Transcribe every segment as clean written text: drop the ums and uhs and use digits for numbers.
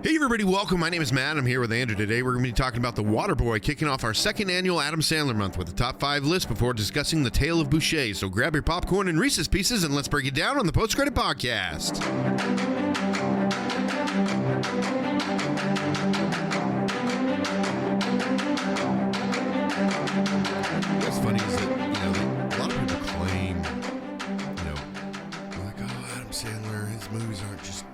Hey everybody, welcome. My name is Matt. I'm here with Andrew today. We're going to be talking about the Waterboy, kicking off our second annual Adam Sandler month with a top 5 list before discussing the tale of Boucher. So grab your popcorn and Reese's Pieces and let's break it down on the Post Credit Podcast. What's funny is that, a lot of people claim, they're like, oh, Adam Sandler, his movies aren't just,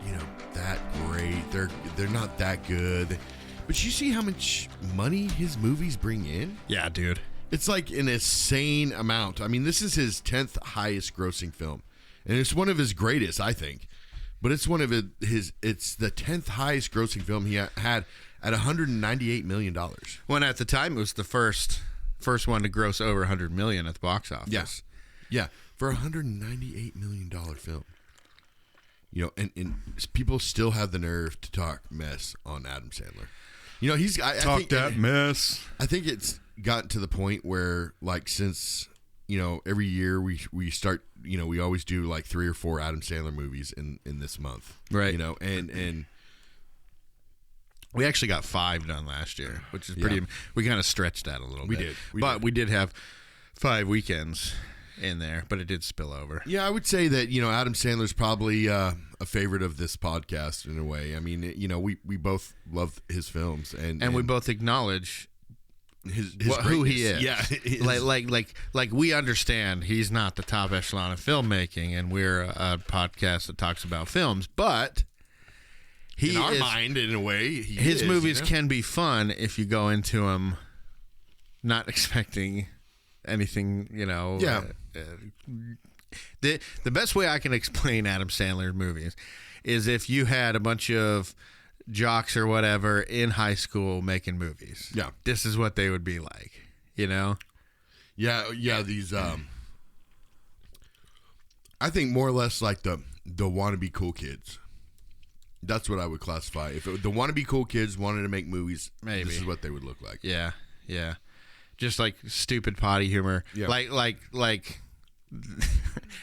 that great. They're not that good. But you see how much money his movies bring in? Yeah, dude. It's like an insane amount. I mean, this is his 10th highest grossing film. And it's one of his greatest, I think. But it's one of it's the 10th highest grossing film he had at $198 million. When at the time it was the first one to gross over 100 million at the box office. Yes. Yeah. For a $198 million film. And people still have the nerve to talk mess on Adam Sandler. I think mess. I think it's gotten to the point where, like, since every year we start, we always do like 3 or 4 Adam Sandler movies in this month, right? And we actually got 5 done last year, which is pretty. Yeah. We kind of stretched that a little bit. We did have 5 weekends in there, but it did spill over. Yeah, I would say that Adam Sandler's probably a favorite of this podcast in a way. I mean, we both love his films, and we both acknowledge who he is. Yeah, like we understand he's not the top echelon of filmmaking, and we're a podcast that talks about films, but in our mind, in a way, his movies can be fun if you go into them not expecting anything, Yeah. The best way I can explain Adam Sandler's movies is if you had a bunch of jocks or whatever in high school making movies. Yeah. This is what they would be like, Yeah, these I think more or less like the wannabe cool kids. That's what I would classify. If the wannabe cool kids wanted to make movies, maybe this is what they would look like. Yeah. Just like stupid potty humor. Yeah. Like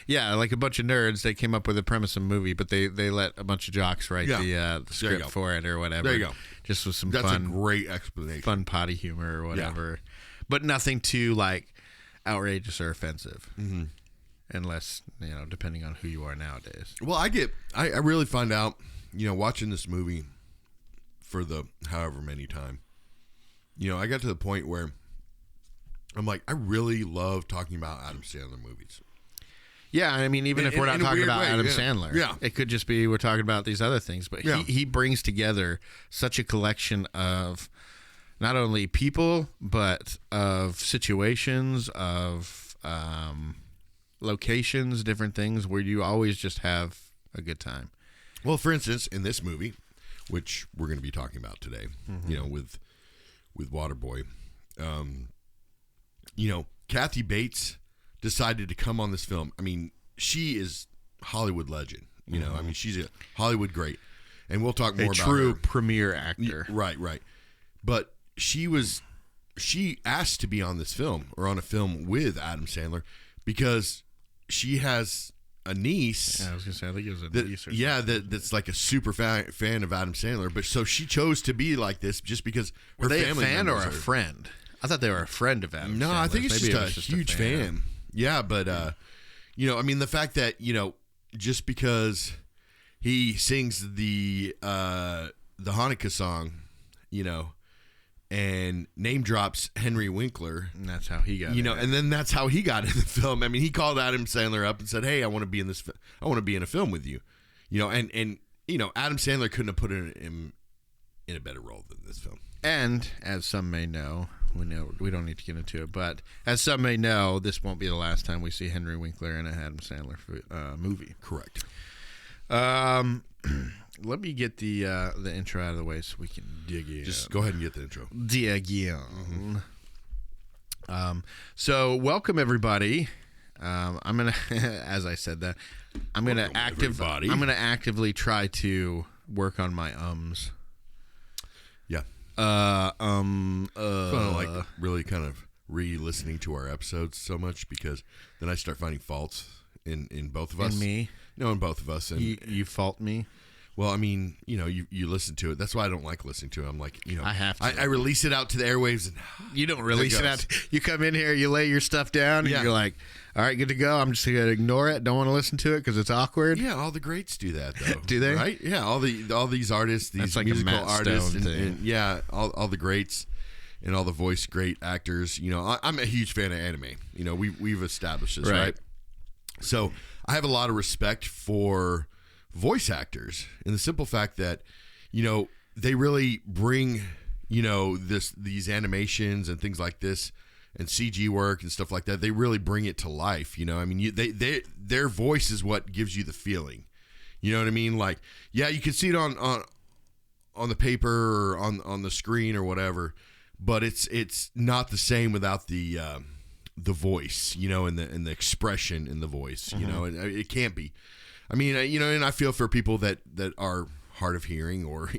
yeah, like a bunch of nerds. They came up with a premise of a movie, but they let a bunch of jocks write the script for it or whatever. There you go. Just with some That's fun, a great explanation. Fun potty humor or whatever, but nothing too like outrageous or offensive. Mm-hmm. Unless depending on who you are nowadays. Well, I really find out watching this movie for the however many time. I got to the point where I'm like, I really love talking about Adam Sandler movies. Yeah, I mean, even if we're not talking about Adam Sandler, it could just be we're talking about these other things. But he brings together such a collection of not only people, but of situations, of locations, different things where you always just have a good time. Well, for instance, in this movie, which we're going to be talking about today, with Waterboy, Kathy Bates decided to come on this film. I mean, she is Hollywood legend. I mean, she's a Hollywood great, and we'll talk more about her. A true premier actor. Right. But she asked to be on this film or on a film with Adam Sandler because she has a niece. Yeah, I was gonna say I think it was a niece. Or something. That's like a super fan of Adam Sandler. But so she chose to be like this just because her family. A fan or a friend? I thought they were a friend of Adam Sandler. No, I think it's just a huge fan. Yeah, but I mean, the fact that just because he sings the Hanukkah song, and name drops Henry Winkler, and that's how he got. And then that's how he got in the film. I mean, he called Adam Sandler up and said, "Hey, I want to be in this. I want to be in a film with you." And Adam Sandler couldn't have put him in a better role than this film. And as some may know, we don't need to get into it, but as some may know, this won't be the last time we see Henry Winkler in a Adam Sandler movie. Correct. Let me get the intro out of the way so we can dig in. Just go ahead and get the intro. Dig in. Mm-hmm. So welcome everybody. I'm gonna, as I said that, I'm gonna actively try to work on my ums. Yeah. Like really kind of re-listening to our episodes so much because then I start finding faults in both of us. In me? No, in both of us. And you fault me? Well, I mean, you listen to it. That's why I don't like listening to it. I'm like, I have to. I release it out to the airwaves, and you don't release it out. You come in here, you lay your stuff down, and you're like, all right, good to go. I'm just going to ignore it. Don't want to listen to it because it's awkward. Yeah, all the greats do that, though. Do they? Right? Yeah, all these artists, these like musical artists, and yeah, all the greats and all the voice great actors. I'm a huge fan of anime. We've established this, right? So I have a lot of respect for voice actors in the simple fact that, they really bring, these animations and things like this and CG work and stuff like that. They really bring it to life. I mean, their voice is what gives you the feeling. You know what I mean? Like, yeah, you can see it on the paper or on the screen or whatever, but it's not the same without the voice, and the expression in the voice, and it can't be. I mean, and I feel for people that are hard of hearing or,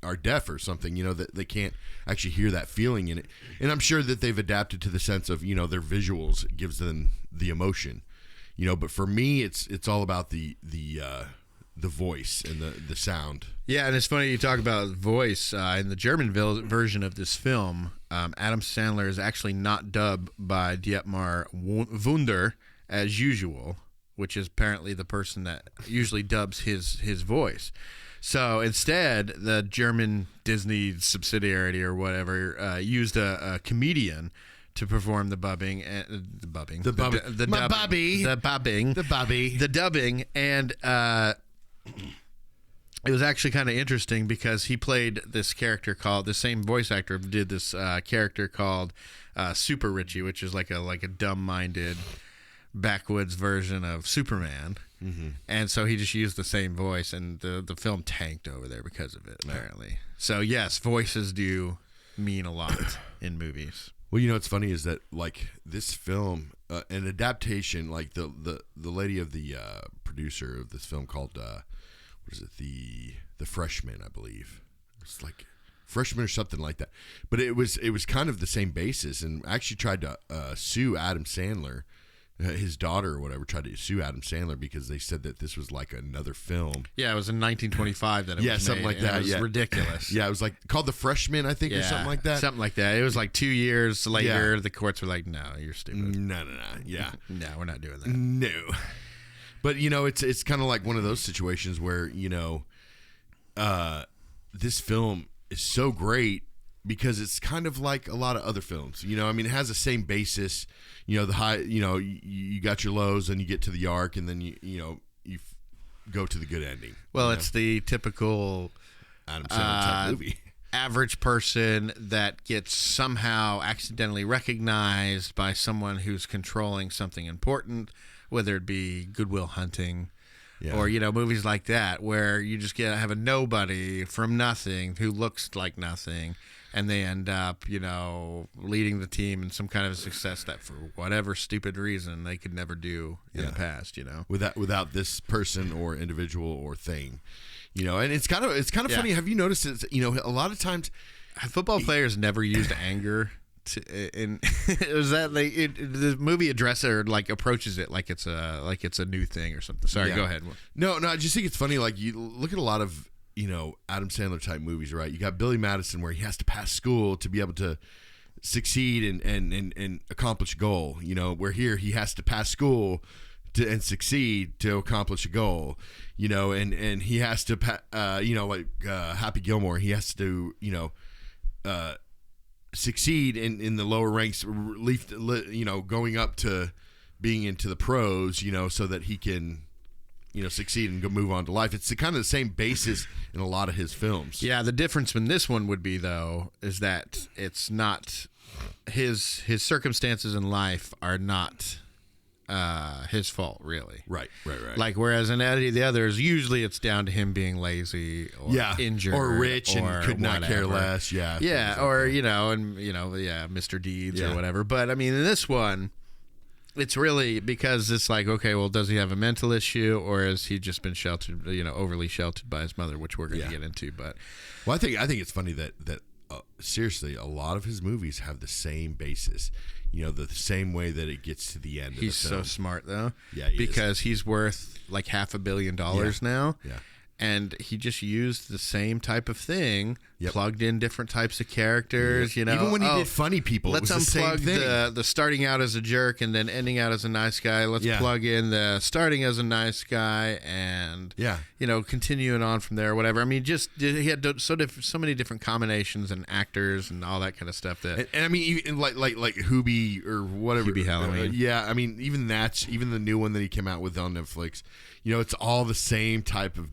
are deaf or something, that they can't actually hear that feeling in it. And I'm sure that they've adapted to the sense of, their visuals gives them the emotion, but for me, it's all about the voice and the sound. Yeah, and it's funny you talk about voice. In the German version of this film, Adam Sandler is actually not dubbed by Dietmar Wunder as usual, which is apparently the person that usually dubs his voice. So instead, the German Disney subsidiary or whatever used a comedian to perform the dubbing, and it was actually kind of interesting because he played this character called, the same voice actor did this character called Super Richie, which is like a dumb-minded backwoods version of Superman. Mm-hmm. And so he just used the same voice, and the film tanked over there because of it, apparently. So yes, voices do mean a lot in movies. Well, what's funny is that, like, this film, an adaptation, like the lady of the producer of this film called what is it, the Freshman, I believe. It's like Freshman or something like that. But it was kind of the same basis, and actually tried to sue Adam Sandler. His daughter or whatever tried to sue Adam Sandler because they said that this was like another film. Yeah, it was in 1925 that it was something made, like that. It was ridiculous. Yeah, it was like called The Freshman, I think, or something like that. Something like that. It was like 2 years later. The courts were like, "No, you're stupid. No. Yeah, no, we're not doing that. No." But it's kind of like one of those situations where this film is so great because it's kind of like a lot of other films. I mean, it has the same basis. The high, you got your lows and you get to the arc, and then you go to the good ending. Well, it's the typical Adam Sandler type movie. Average person that gets somehow accidentally recognized by someone who's controlling something important, whether it be Good Will Hunting. Yeah. Or, movies like that where you just have a nobody from nothing who looks like nothing, and they end up, leading the team in some kind of a success that for whatever stupid reason they could never do in the past, Without this person or individual or thing. And it's kind of funny. Have you noticed it? A lot of times football players never used anger. The movie approaches it like it's a new thing or something. Sorry, go ahead. No, I just think it's funny. Like, you look at a lot of Adam Sandler type movies, right? You got Billy Madison where he has to pass school to be able to succeed and accomplish a goal. Where here he has to pass school and succeed to accomplish a goal. And he has to Happy Gilmore, he has to succeed in the lower ranks, going up to being into the pros, so that he can, succeed and go move on to life. It's kind of the same basis in a lot of his films. Yeah, the difference in this one would be, though, is that it's not his circumstances in life are not his fault, really. Right. Like, whereas in any of the others, usually it's down to him being lazy or injured or rich and could not care less. Yeah, or Mr. Deeds or whatever. But I mean, in this one, it's really because it's like, okay, well, does he have a mental issue, or has he just been sheltered, overly sheltered by his mother, which we're going to get into. But I think it's funny that seriously, a lot of his movies have the same basis. The same way that it gets to the end. He's of the film. So smart, though. Yeah, because he's worth like $500 million now. Yeah. And he just used the same type of thing, plugged in different types of characters. You know, even when he did funny people, let's it was unplug the starting out as a jerk and then ending out as a nice guy. Let's plug in the starting as a nice guy and continuing on from there, or whatever. I mean, just he had so many different combinations and actors and all that kind of stuff. That and I mean, even like Hoobie or whatever. Hoobie Halloween. I mean, even the new one that he came out with on Netflix. It's all the same type of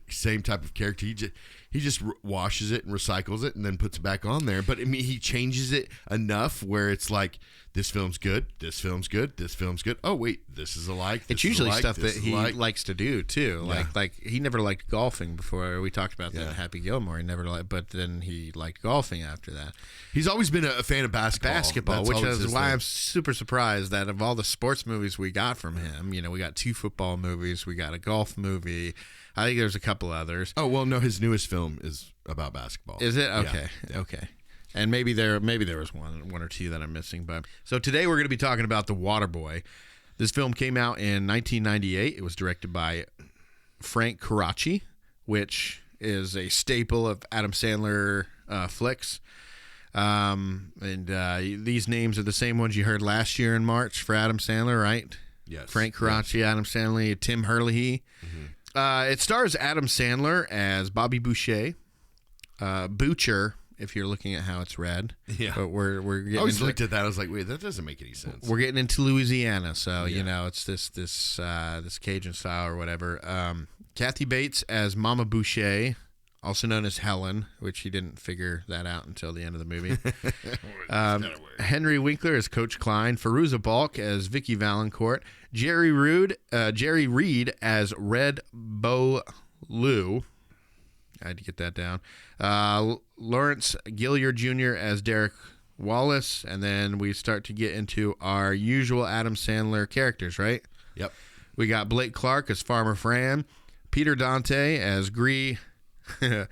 same type of character. He just washes it and recycles it and then puts it back on there. But I mean, he changes it enough where it's like, this film's good, this film's good, this film's good. Oh wait, this is alike. It's usually stuff that he likes to do too. Like he never liked golfing before. We talked about that in Happy Gilmore. He never liked, but then he liked golfing after that. He's always been a fan of basketball, which is why I'm super surprised that of all the sports movies we got from him, we got 2 football movies, we got a golf movie. I think there's a couple others. Oh well, no, his newest film is about basketball. Is it? Okay, okay. And maybe there was one or two that I'm missing. But so today we're going to be talking about The Waterboy. This film came out in 1998. It was directed by Frank Coraci, which is a staple of Adam Sandler flicks. These names are the same ones you heard last year in March for Adam Sandler, right? Yes. Frank Coraci, Adam Sandler, Tim Hurley. Mm-hmm. It stars Adam Sandler as Bobby Boucher, Butcher, if you're looking at how it's read. Yeah. But we're getting I always looked at that. I was like, wait, that doesn't make any sense. We're getting into Louisiana, so it's this Cajun style or whatever. Kathy Bates as Mama Boucher, also known as Helen, which he didn't figure that out until the end of the movie. Henry Winkler as Coach Klein, Fairuza Balk as Vicky Valancourt, Jerry Reed as Red Bo Lou. I had to get that down. Lawrence Gilliard Jr. as Derek Wallace, and then we start to get into our usual Adam Sandler characters, right? Yep. We got Blake Clark as Farmer Fran, Peter Dante as Guy Grenouille.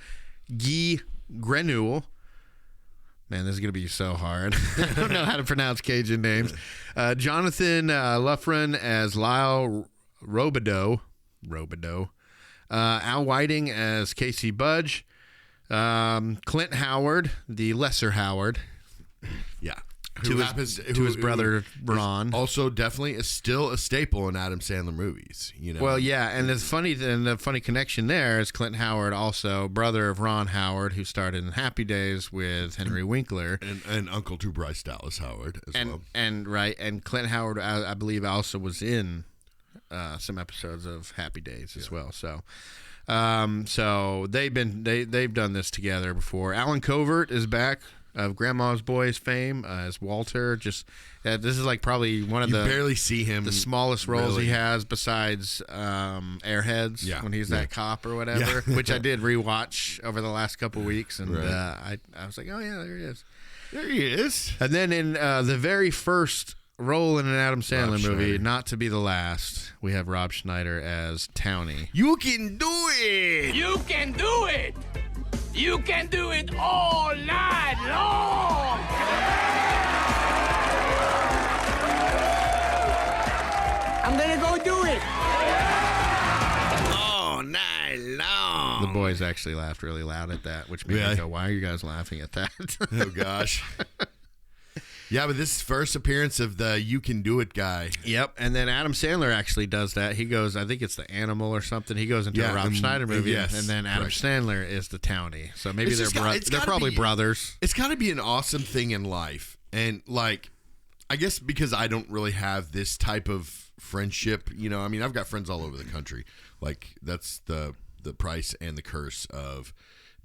Man, this is going to be so hard. I don't know how to pronounce Cajun names. Jonathan Luffren as Lyle Robideau. Al Whiting as Casey Budge. Clint Howard, the lesser Howard. Yeah. To his brother Ron. Also, definitely is still a staple in Adam Sandler movies. Well, yeah, and the funny connection there is Clint Howard, also brother of Ron Howard, who started in Happy Days with Henry Winkler, and uncle to Bryce Dallas Howard as well. And Clint Howard, I believe, also was in some episodes of Happy Days as well. So. So they've done this together before. Alan Covert is back of Grandma's Boys fame as Walter. This is like probably one of barely see him, the smallest roles he has besides Airheads when he's that cop or whatever, which I did rewatch over the last couple weeks, and I was like, oh yeah, there he is. And then in the very first role in an Adam Sandler movie, not to be the last, we have Rob Schneider as Townie. You can do it! You can do it! You can do it all night long! I'm gonna go do it! All night long! The boys actually laughed really loud at that, which made me go, why are you guys laughing at that? Oh, gosh. Yeah, but this is first appearance of the You Can Do It guy. Yep, and then Adam Sandler actually does that. He goes, I think it's The Animal or something. He goes into a Rob Schneider movie, and then Adam Sandler is the Townie. So maybe they're probably brothers. It's got to be an awesome thing in life. And, like, I guess because I don't really have this type of friendship, I mean, I've got friends all over the country. Like, that's the price and the curse of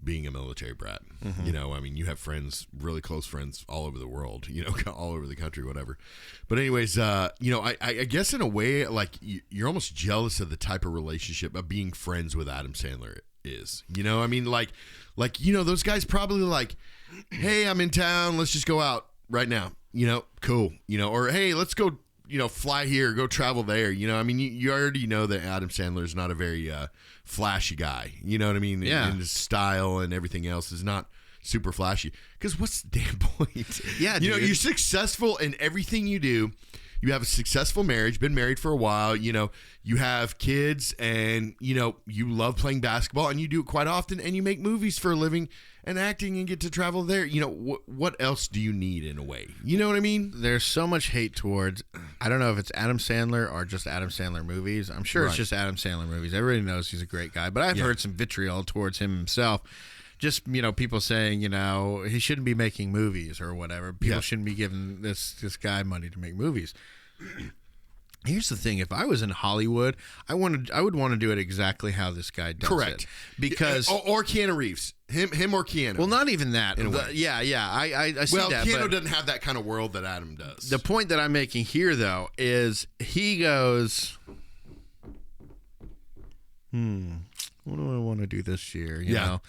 being a military brat. Mm-hmm. I mean, you have friends, really close friends all over the world, all over the country, whatever. But anyways, I guess in a way, like, you're almost jealous of the type of relationship of being friends with Adam Sandler is. I mean, like those guys probably like, hey, I'm in town, let's just go out right now. Cool. Or hey, let's go, fly here, go travel there. I mean, you already know that Adam Sandler is not a very flashy guy. You know what I mean? Yeah. And his style and everything else is not super flashy. Because what's the damn point? Yeah, dude. You're successful in everything you do. you have a successful marriage, been married for a while, you have kids, and you love playing basketball, and you do it quite often, and you make movies for a living and acting and get to travel there. What else do you need in a way? You know what I mean? There's so much hate towards, I don't know if it's Adam Sandler or just Adam Sandler movies. I'm sure it's just Adam Sandler movies. Everybody knows he's a great guy, but I've heard some vitriol towards him himself. Just, people saying, he shouldn't be making movies or whatever. People shouldn't be giving this guy money to make movies. Here's the thing: if I was in Hollywood, I would want to do it exactly how this guy does it. Because or Keanu Reeves, him or Keanu. Well, not even that. I see that. Well, Keanu doesn't have that kind of world that Adam does. The point that I'm making here, though, is he goes, what do I want to do this year? You know,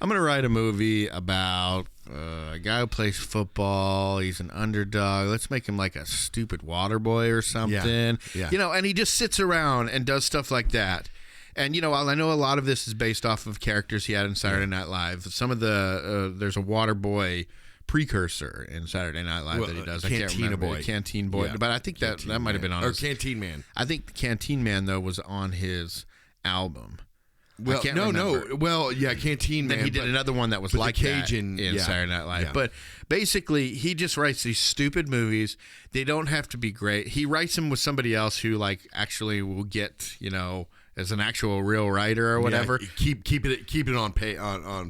I'm going to write a movie about a guy who plays football. He's an underdog. Let's make him like a stupid Waterboy or something. Yeah. And he just sits around and does stuff like that. And, I know a lot of this is based off of characters he had in Saturday Night Live. Some of there's a Waterboy precursor in Saturday Night Live that he does. I can't remember. Canteen Boy. Yeah. But I think that might have been on his... Or Canteen Man. I think Canteen Man, though, was on his album. Well, no. Well, Canteen Man. Then he did another one that was like Cajun in Saturday Night Live. Yeah. But basically, he just writes these stupid movies. They don't have to be great. He writes them with somebody else who actually will get, as an actual real writer or whatever. Yeah, keep it on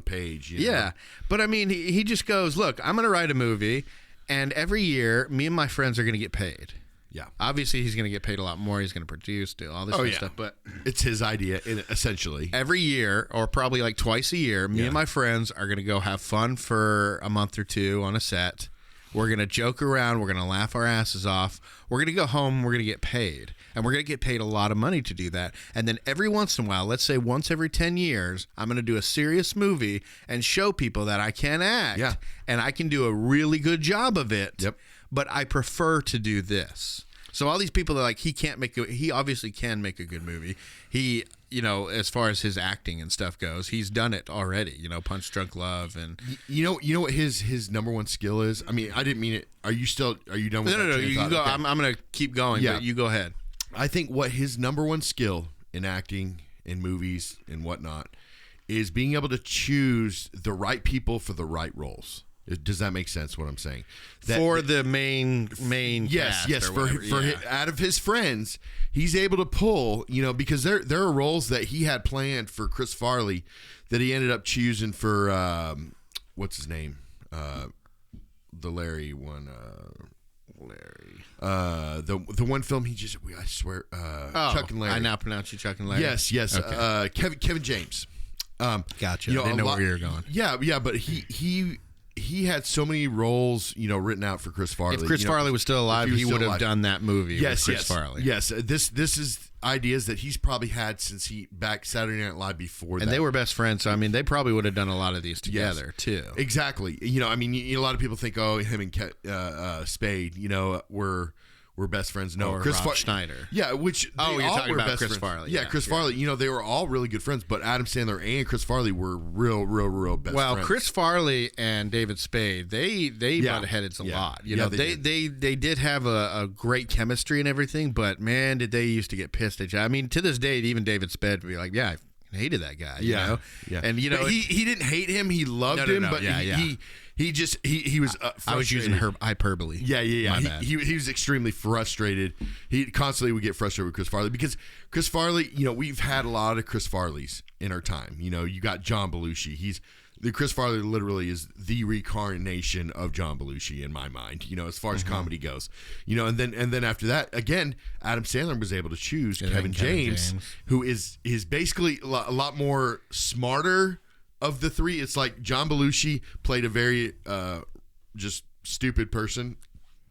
page. Yeah, but I mean, he just goes, look, I'm going to write a movie, and every year, me and my friends are going to get paid. Yeah. Obviously, he's going to get paid a lot more. He's going to produce, do all this kind of stuff. But it's his idea, essentially. Every year, or probably like twice a year, me and my friends are going to go have fun for a month or two on a set. We're going to joke around. We're going to laugh our asses off. We're going to go home. We're going to get paid. And we're going to get paid a lot of money to do that. And then every once in a while, let's say once every 10 years, I'm going to do a serious movie and show people that I can act. Yeah. And I can do a really good job of it. Yep. But I prefer to do this. So all these people are like, he obviously can make a good movie. He, as far as his acting and stuff goes, he's done it already, Punch Drunk Love. And you know what his number one skill is? I mean, I didn't mean it. Are you done with that? No, you go. Okay. I'm going to keep going, but you go ahead. I think what his number one skill in acting, in movies and whatnot, is being able to choose the right people for the right roles. Does that make sense? What I'm saying? For the main yes, cast for out of his friends, he's able to pull. Because there are roles that he had planned for Chris Farley that he ended up choosing for what's his name, the Larry one. The one film I swear, Chuck and Larry. I now pronounce you Chuck and Larry. Yes. Okay. Kevin James. Gotcha. I didn't know where you were going. Yeah, but he had so many roles, written out for Chris Farley. If Chris Farley was still alive, he would have done that movie with Chris Farley. Yes, this is ideas that he's probably had since back Saturday Night Live before that. And they were best friends, so I mean, they probably would have done a lot of these together too. Exactly. A lot of people think, him and Spade, were best friends. No, or Chris Schneider. Yeah, which you're talking about Chris friends. Farley. Yeah, Chris Farley. They were all really good friends, but Adam Sandler and Chris Farley were real best friends. Well, Chris Farley and David Spade, they butted heads a lot. They did have a great chemistry and everything, but man, did they used to get pissed at each other. I mean, to this day, even David Spade would be like, I hated that guy. Yeah. And but he didn't hate him. He loved him, but he was frustrated. I was using hyperbole. Yeah. He was extremely frustrated. He constantly would get frustrated with Chris Farley because Chris Farley, we've had a lot of Chris Farleys in our time. You got John Belushi. Chris Farley literally is the reincarnation of John Belushi in my mind, as far as comedy goes. And then after that, again, Adam Sandler was able to choose Kevin James, who is basically a lot more smarter of the three. It's like John Belushi played a very just stupid person,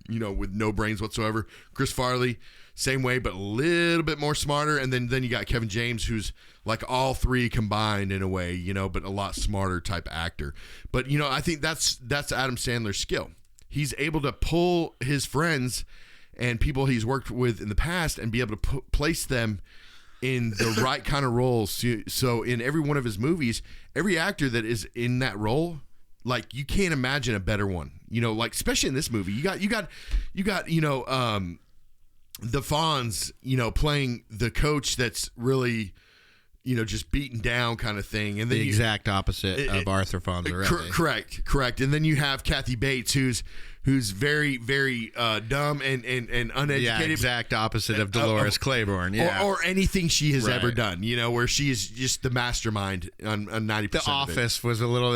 with no brains whatsoever. Chris Farley, same way, but a little bit more smarter. And then you got Kevin James, who's like all three combined in a way, but a lot smarter type actor. But, I think that's Adam Sandler's skill. He's able to pull his friends and people he's worked with in the past and be able to place them in the right kind of roles. So in every one of his movies, every actor that is in that role, like, you can't imagine a better one. Like, especially in this movie, you got the Fonz, playing the coach that's really, just beaten down kind of thing. And then the exact opposite of Arthur Fonzarelli. Correct. And then you have Kathy Bates, who's very, very dumb and uneducated. Yeah, exact opposite of Dolores Claiborne. Yeah. Or anything she has ever done, where she is just the mastermind on 90% The Office was a little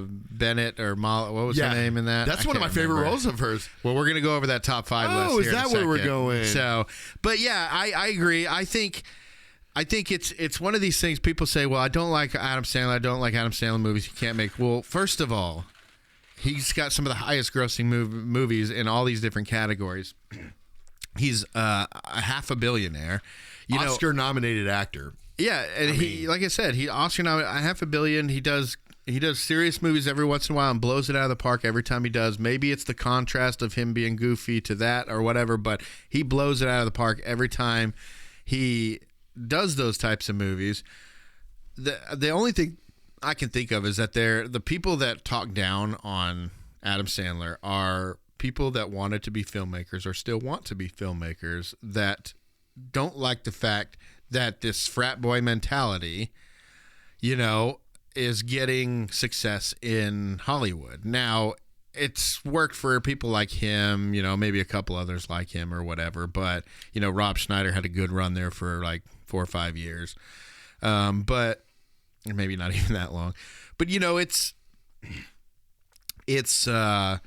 Bennett or Molly. What was her name in that? That's one of my favorite roles of hers. Well, we're going to go over that top 5 list. Oh, is that where we're going? So, but yeah, I agree. I think it's one of these things people say, well, I don't like Adam Sandler. I don't like Adam Sandler movies. He can't make. Well, first of all, he's got some of the highest grossing movies in all these different categories. He's a half a billionaire. Oscar-nominated actor. Yeah, and like I said, he Oscar-nominated half a billion. He does serious movies every once in a while and blows it out of the park every time he does. Maybe it's the contrast of him being goofy to that or whatever, but he blows it out of the park every time he does those types of movies. The only thing I can think of is that the people that talk down on Adam Sandler are people that wanted to be filmmakers or still want to be filmmakers that don't like the fact that this frat boy mentality, is getting success in Hollywood. Now, it's worked for people like him, maybe a couple others like him or whatever, but, Rob Schneider had a good run there for like 4 or 5 years. But maybe not even that long. But, it's how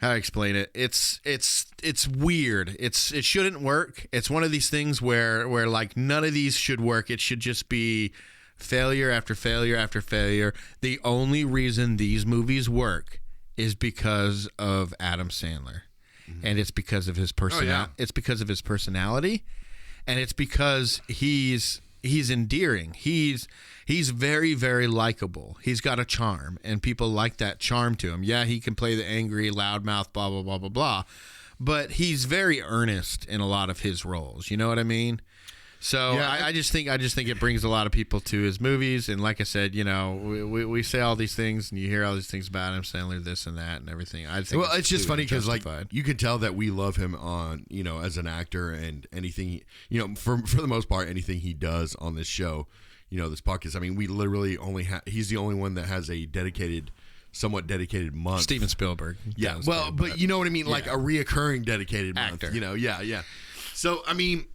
do I explain it? It's weird. It shouldn't work. It's one of these things where like none of these should work. It should just be failure after failure after failure. The only reason these movies work is because of Adam Sandler. Mm-hmm. And it's because of his It's because of his personality, and it's because he's endearing. He's very, very likable. He's got a charm, and people like that charm to him. Yeah, he can play the angry, loudmouth, blah, blah, blah, blah, blah. But he's very earnest in a lot of his roles. You know what I mean? So yeah, I just think it brings a lot of people to his movies. And like I said, we say all these things, and you hear all these things about Adam Sandler, this and that, and everything. I think it's just funny because like you can tell that we love him on as an actor, and anything for the most part anything he does on this show, this podcast. I mean, we literally only he's the only one that has a somewhat dedicated month. Steven Spielberg. Yeah. Well, but you know what I mean, like a reoccurring dedicated actor. Month. Yeah. So I mean.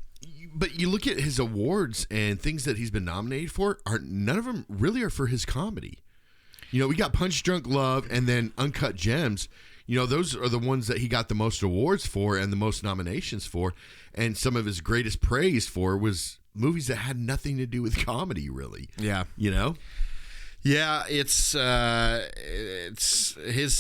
But you look at his awards and things that he's been nominated for, none of them really are for his comedy. We got Punch Drunk Love and then Uncut Gems. Those are the ones that he got the most awards for and the most nominations for. And some of his greatest praise for was movies that had nothing to do with comedy, really. Yeah. Yeah, it's his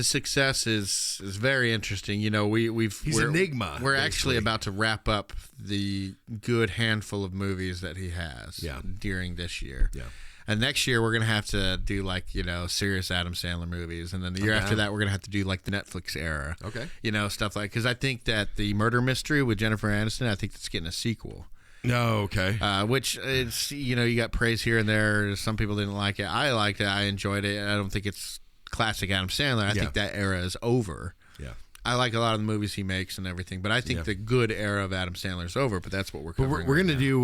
success is very interesting. He's enigma. We're actually about to wrap up the good handful of movies that he has during this year. Yeah. And next year we're gonna have to do like serious Adam Sandler movies, and then the year after that we're gonna have to do like the Netflix era. Okay. Stuff like, because I think that the Murder Mystery with Jennifer Aniston, I think that's getting a sequel. No, okay. Which is, you got praise here and there. Some people didn't like it. I liked it. I enjoyed it. I don't think it's classic Adam Sandler. I think that era is over. Yeah. I like a lot of the movies he makes and everything, but I think the good era of Adam Sandler is over. But that's what we're covering. We're going to do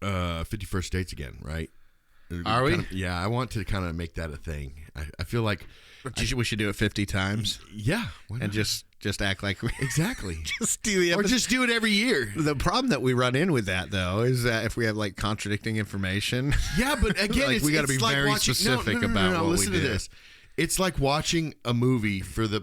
51st Dates again, right? Are we? Yeah, I want to kind of make that a thing. I feel like we should do it 50 times. Yeah, and just act like we exactly just do the episode. Or just do it every year. The problem that we run in with that though is that if we have like contradicting information, yeah, but again, like we got to be like very specific about what listen we do. To this. It's like watching a movie for the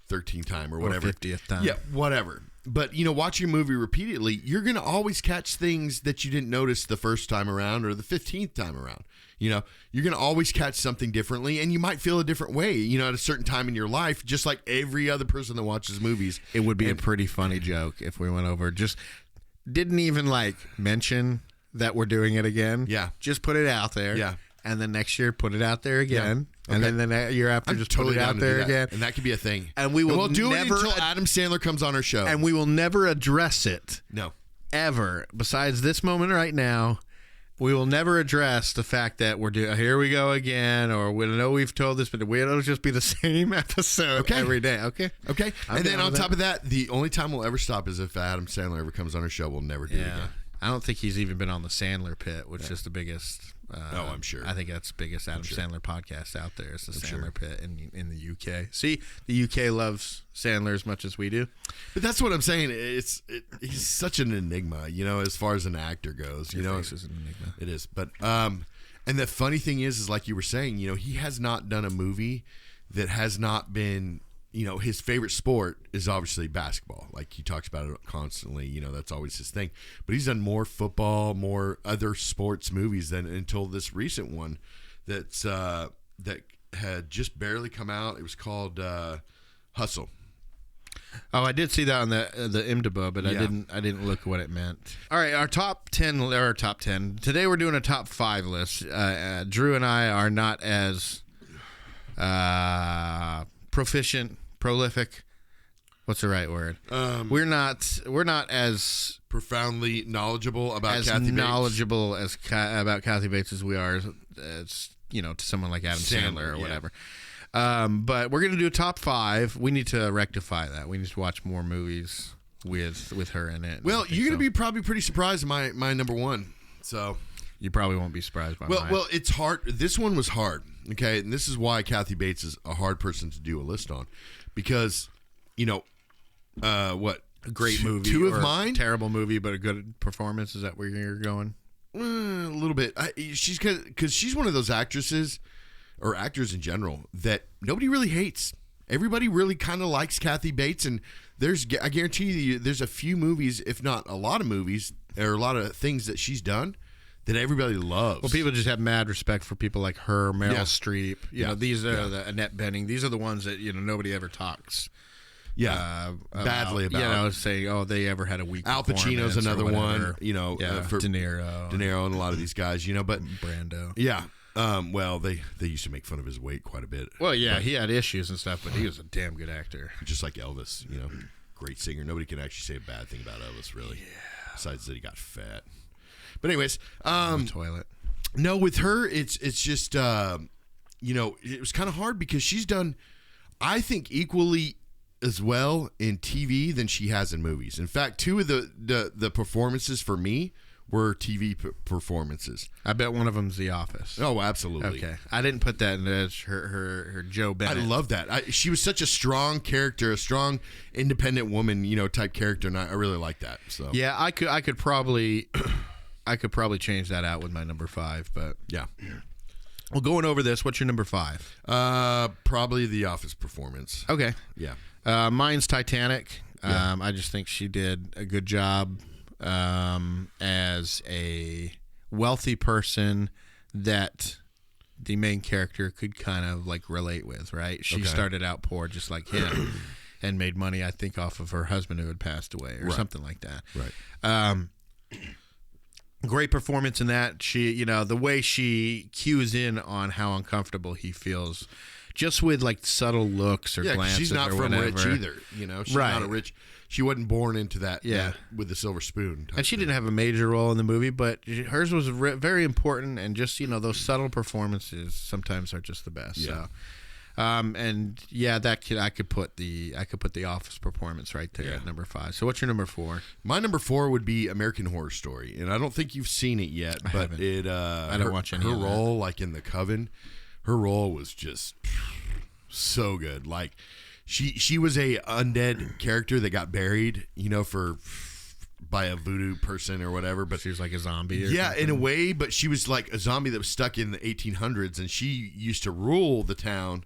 13th time or whatever, 50th time. Yeah, whatever. But watching a movie repeatedly, you're gonna always catch things that you didn't notice the first time around or the 15th time around. You're going to always catch something differently, and you might feel a different way, at a certain time in your life, just like every other person that watches movies. It would be a pretty funny joke if we went over, just didn't even like mention that we're doing it again. Yeah. Just put it out there. Yeah. And then next year, put it out there again. Yeah. Okay. And then the year after, just totally put it out there again. And that could be a thing. And we'll do it until Adam Sandler comes on our show. And we will never address it. No. Ever. Besides this moment right now. We will never address the fact that we're doing. Here we go again, or we know we've told this, but it'll just be the same episode every day. Okay. And then on top of that, the only time we'll ever stop is if Adam Sandler ever comes on our show. We'll never do it again. I don't think he's even been on the Sandler Pit, which is the biggest. I'm sure. I think that's the biggest Adam Sandler podcast out there. Is the Sandler Pit in the UK. See, the UK loves Sandler as much as we do. But that's what I'm saying. He's such an enigma, as far as an actor goes. Your face is an enigma. It is. But and the funny thing is like you were saying, he has not done a movie that has not been. His favorite sport is obviously basketball. Like he talks about it constantly. That's always his thing. But he's done more football, more other sports movies than until this recent one that had just barely come out. It was called Hustle. Oh, I did see that on the IMDb, but I didn't look what it meant. All right, our top 10. Today we're doing a top 5 list. Drew and I are not as proficient. Prolific. What's the right word? We're not as profoundly knowledgeable about Kathy Bates. About Kathy Bates as we are as to someone like Adam Sandler or whatever. But we're gonna do a top 5. We need to rectify that. We need to watch more movies with her in it. Well, you're gonna be probably pretty surprised at my number 1. So you probably won't be surprised by mine. Well, it's hard. This one was hard. Okay, and this is why Kathy Bates is a hard person to do a list on. Because, what? A great movie. 2 of mine? Terrible movie, but a good performance. Is that where you're going? A little bit. Because she's one of those actresses, or actors in general, that nobody really hates. Everybody really kind of likes Kathy Bates. And I guarantee you, there's a few movies, if not a lot of movies, or a lot of things that she's done that everybody loves. Well, people just have mad respect for people like her, Meryl Streep. These are the Annette Bening. These are the ones that nobody ever talks. Badly about. Saying, they ever had a weak. Al Pacino's another one. For De Niro, and a lot of these guys. But Brando. Yeah. Well, they used to make fun of his weight quite a bit. Well, yeah, he had issues and stuff, but he was a damn good actor. Just like Elvis. Great singer. Nobody can actually say a bad thing about Elvis, really. Yeah. Besides that, he got fat. But anyways, toilet. No, with her, it's just it was kind of hard because she's done, I think, equally as well in TV than she has in movies. In fact, 2 of the performances for me were TV performances. I bet one of them's The Office. Oh, absolutely. Okay, I didn't put that in as her Joe Bennett. I love that. She was such a strong character, a strong, independent woman, type character, and I really like that. So yeah, I could probably. I could probably change that out with my number 5, but yeah. Well, going over this, what's your number 5? Probably The Office performance. Okay. Yeah. Mine's Titanic. I just think she did a good job as a wealthy person that the main character could kind of like relate with, right? She started out poor just like him and made money, I think, off of her husband who had passed away or something like that. Right. Great performance in that. She, the way she cues in on how uncomfortable he feels, just with like subtle looks or glances. She's not or from whatever. rich either. She's not a rich. She wasn't born into that. that with the silver spoon. And she didn't have a major role in the movie, but hers was very important. And just those subtle performances sometimes are just the best. Yeah. So. I could put the Office performance right there at number 5. So what's your number 4? My number 4 would be American Horror Story, and I don't think you've seen it yet, but I don't watch any her of that. role, like in The Coven, her role was just so good. Like she was a undead character that got buried, by a voodoo person or whatever, but she was like a zombie. In a way, but she was like a zombie that was stuck in the 1800s, and she used to rule the town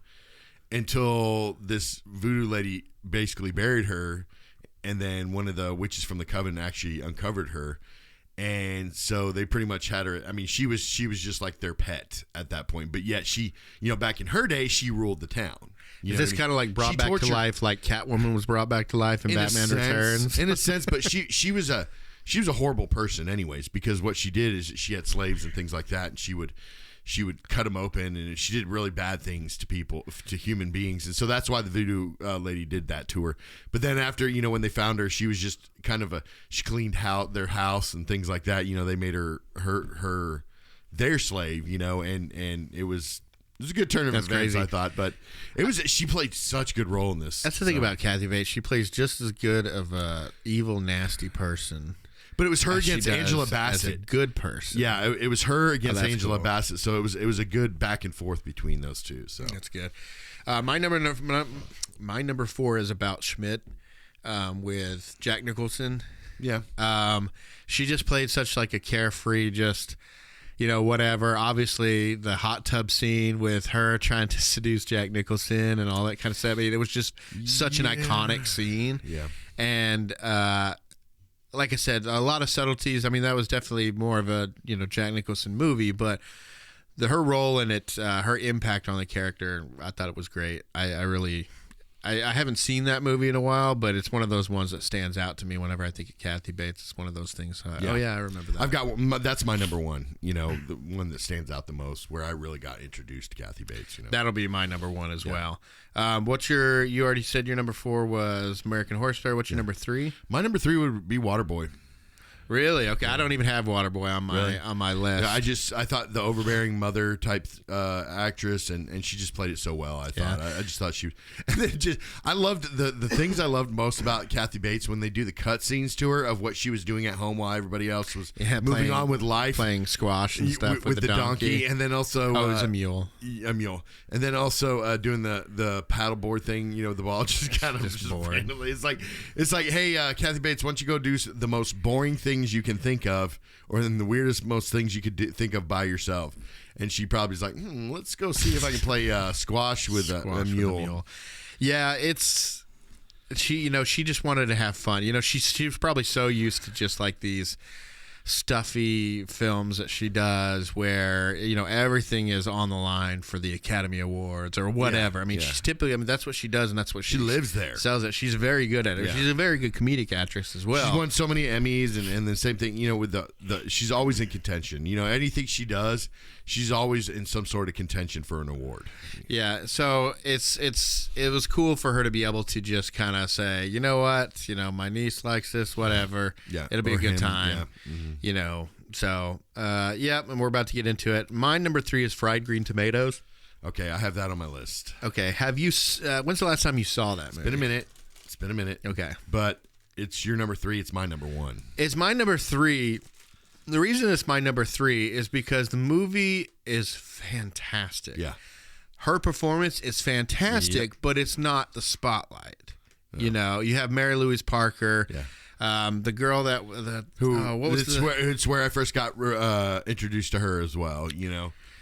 until this voodoo lady basically buried her, and then one of the witches from the Coven actually uncovered her, and so they pretty much had her. I mean, she was just like their pet at that point, but yet she, back in her day, she ruled the town. Is this kind of like brought back to life, like Catwoman was brought back to life in Batman Returns? In a sense, but she was a horrible person anyways, because what she did is she had slaves and things like that, and she would cut them open, and she did really bad things to people, to human beings, and so that's why the voodoo lady did that to her. But then after, when they found her, she was just kind of she cleaned out their house and things like that. They made her their slave, and it was a good turn of events, crazy. I thought, but she played such a good role in this. That's the thing about Kathy Bates. She plays just as good of a evil, nasty person. But it was her against Angela Bassett. As a good person. Yeah, it was her against Angela Bassett. So it was a good back and forth between those two. So that's good. My number 4 is About Schmidt with Jack Nicholson. Yeah. She just played such like a carefree, just whatever. Obviously, the hot tub scene with her trying to seduce Jack Nicholson and all that kind of stuff. I mean, it was just such an iconic scene. Yeah. And like I said, a lot of subtleties. I mean, that was definitely more of a Jack Nicholson movie, but her role in it, her impact on the character, I thought it was great. I haven't seen that movie in a while, but it's one of those ones that stands out to me whenever I think of Kathy Bates. It's one of those things. Oh yeah, I remember that. I've got that's my number 1. The one that stands out the most, where I really got introduced to Kathy Bates. That'll be my number 1 as well. What's you already said your number 4 was American Horror Story. What's your number 3? My number 3 would be Waterboy. Really? Okay, I don't even have Waterboy on my list. I thought the overbearing mother type actress, and she just played it so well. I thought I just thought she. And then I loved the things I loved most about Kathy Bates when they do the cut scenes to her of what she was doing at home while everybody else was moving on with life, playing squash and stuff with the donkey, and then also it was a mule, and then also doing the paddleboard thing. The ball just kind of just randomly. It's like hey, Kathy Bates, why don't you go do the most boring thing you can think of, or then the weirdest most things you could think of by yourself, and she probably is like, let's go see if I can play squash with a mule. Yeah, it's she just wanted to have fun. She was probably so used to just like these stuffy films that she does where everything is on the line for the Academy Awards or whatever. She's typically that's what she does, and that's what she lives there. Sells it. She's very good at it. She's a very good comedic actress as well. She's won so many Emmys, and the same thing with the she's always in contention. Anything she does, she's always in some sort of contention for an award. Yeah, so it was cool for her to be able to just kind of say, what, my niece likes this, whatever. Yeah, it'll be a good time. Yeah. Mm-hmm. So and we're about to get into it. My number 3 is Fried Green Tomatoes. Okay, I have that on my list. Okay, have you? When's the last time you saw that movie? It's been a minute. Okay, but it's your number 3. It's my number 1. It's my number 3. The reason it's my number 3 is because the movie is fantastic. Yeah, her performance is fantastic, but it's not the spotlight. No. You have Mary Louise Parker. Yeah. The girl it's where I first got introduced to her as well.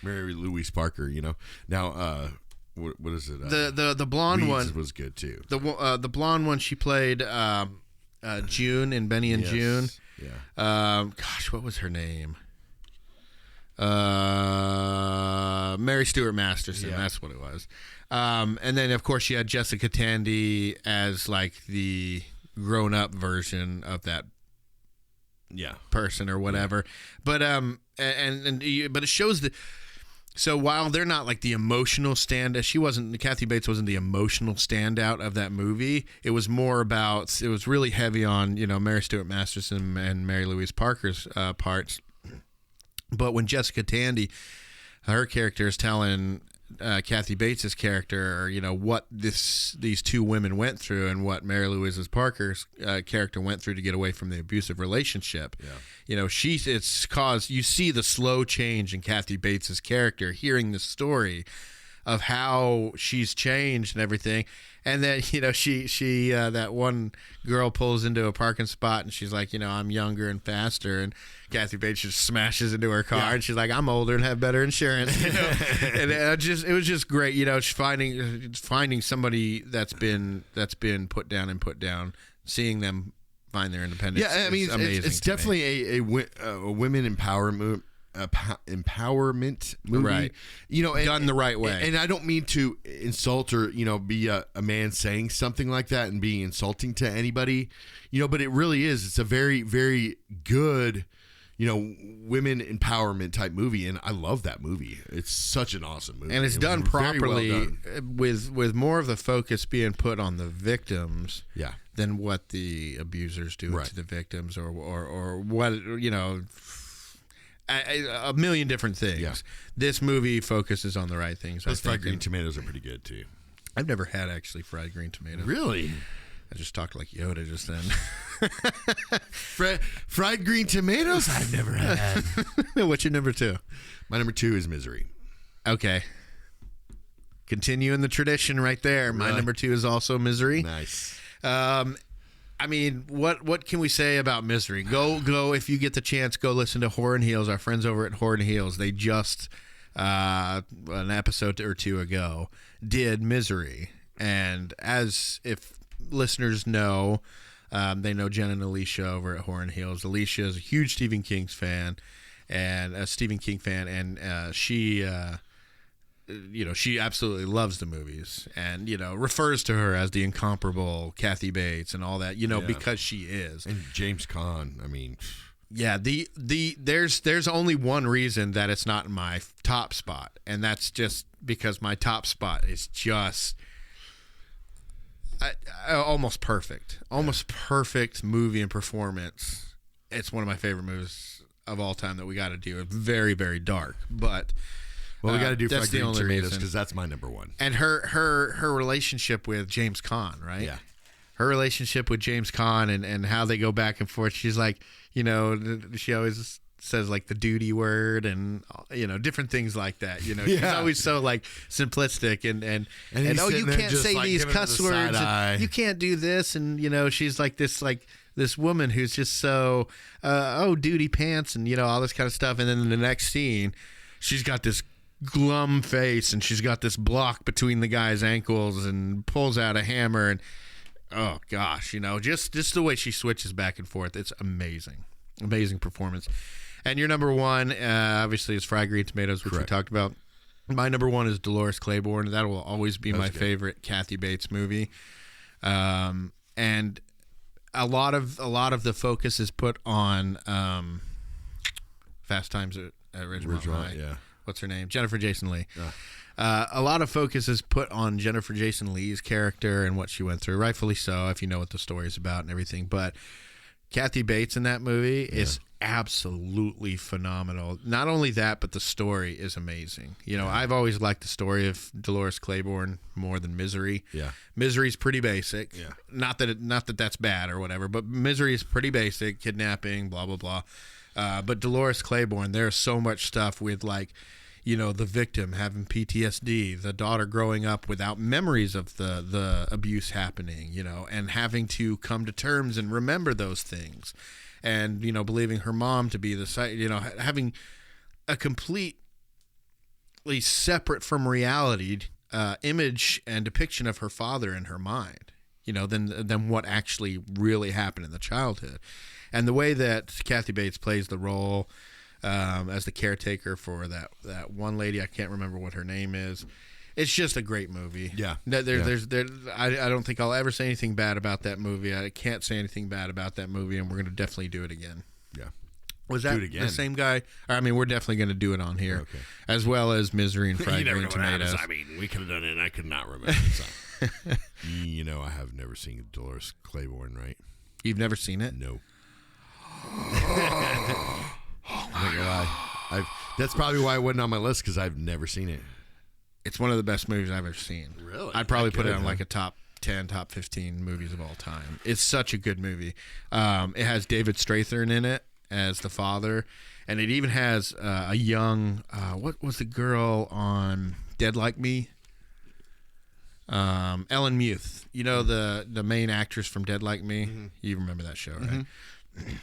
Mary Louise Parker. Now what is it? The blonde Weeds one was good too. The blonde one, she played June in Benny and June. Yeah. Gosh, what was her name? Mary Stuart Masterson. Yeah. That's what it was. And then of course you had Jessica Tandy as like the grown-up version of that person or whatever. But but it shows that. So while they're not like the emotional Kathy Bates wasn't the emotional standout of that movie. It was more about, it was really heavy on Mary Stuart Masterson and Mary Louise Parker's parts. But when Jessica Tandy, her character is telling Kathy Bates's character, what these two women went through and what Mary Louise Parker's character went through to get away from the abusive relationship. Yeah. It's caused, you see the slow change in Kathy Bates's character, hearing the story of how she's changed and everything. And then, she that one girl pulls into a parking spot and she's like, I'm younger and faster. And Kathy Bates just smashes into her car and she's like, I'm older and have better insurance. And it was just great. Finding somebody that's been put down, seeing them find their independence. Yeah, I mean, it's definitely a women empowerment movie, right? Done the right way. And I don't mean to insult or be a man saying something like that and being insulting to anybody, but it really is. It's a very, very good, women empowerment type movie, and I love that movie. It's such an awesome movie, and it's done properly, with more of the focus being put on the victims, than what the abusers do to the victims, or what a million different things. Yeah. This movie focuses on the right things. Those fried green tomatoes are pretty good too. I've never had actually fried green tomatoes. Really? I just talked like Yoda just then. Fried green tomatoes? I've never had. What's your number 2? My number 2 is Misery. Okay. Continuing the tradition right there. My number 2 is also Misery. Nice. I mean, what can we say about Misery? Go if you get the chance, go listen to Horror and Heels. Our friends over at Horror and Heels, they just an episode or 2 ago did Misery, and as if listeners know, they know Jen and Alicia over at Horror and Heels. Alicia is a huge Stephen King fan, and she. She absolutely loves the movies and, refers to her as the incomparable Kathy Bates and all that, because she is. And James Caan, I mean. Yeah, there's only one reason that it's not in my top spot, and that's just because my top spot is just almost perfect. Almost perfect movie and performance. It's one of my favorite movies of all time that we got to do. It's very, very dark, but... Well, we got to do fried green tomatoes because that's my number 1. And her relationship with James Caan, right? Yeah. Her relationship with James Caan and how they go back and forth. She's like, she always says like the duty word and different things like that. She's always so like simplistic and you can't say like these cuss words. And you can't do this, and she's like this woman who's just so duty pants and all this kind of stuff. And then in the next scene, she's got this glum face and she's got this block between the guy's ankles and pulls out a hammer and oh gosh, just the way she switches back and forth, it's amazing performance. And your number 1 obviously is Fried Green Tomatoes, which Correct. We talked about. My number 1 is Dolores Claiborne. That will always be my favorite Kathy Bates movie. And a lot of the focus is put on Fast Times at Ridgemont High. Yeah. What's her name? Jennifer Jason Leigh. A lot of focus is put on Jennifer Jason Leigh's character and what she went through, rightfully so, if you know what the story's about and everything. But Kathy Bates in that movie is absolutely phenomenal. Not only that, but the story is amazing. I've always liked the story of Dolores Claiborne more than Misery. Yeah. Misery's pretty basic. Yeah. Not that that's bad or whatever, but Misery is pretty basic, kidnapping, blah, blah, blah. But Dolores Claiborne, there's so much stuff with the victim having PTSD, the daughter growing up without memories of the abuse happening, and having to come to terms and remember those things, and believing her mom to be the having a completely separate from reality image and depiction of her father in her mind, than what actually really happened in the childhood. And the way that Kathy Bates plays the role as the caretaker for that one lady, I can't remember what her name is. It's just a great movie. Yeah. I don't think I'll ever say anything bad about that movie. I can't say anything bad about that movie, and we're going to definitely do it again. Yeah. Was that the same guy? I mean, we're definitely going to do it on here, as well as Misery and Fried Green Tomatoes. I mean, we could have done it, and I could not remember. So. I have never seen Dolores Claiborne, right? You've never seen it? No. Oh my God. That's probably why it wasn't on my list, because I've never seen it. It's one of the best movies I've ever seen. Really? I'd probably put it on like a top 10, top 15 movies of all time. It's such a good movie. It has David Strathairn in it as the father, and it even has a young what was the girl on Dead Like Me? Ellen Muth. The main actress from Dead Like Me? Mm-hmm. You remember that show, right? Mm-hmm.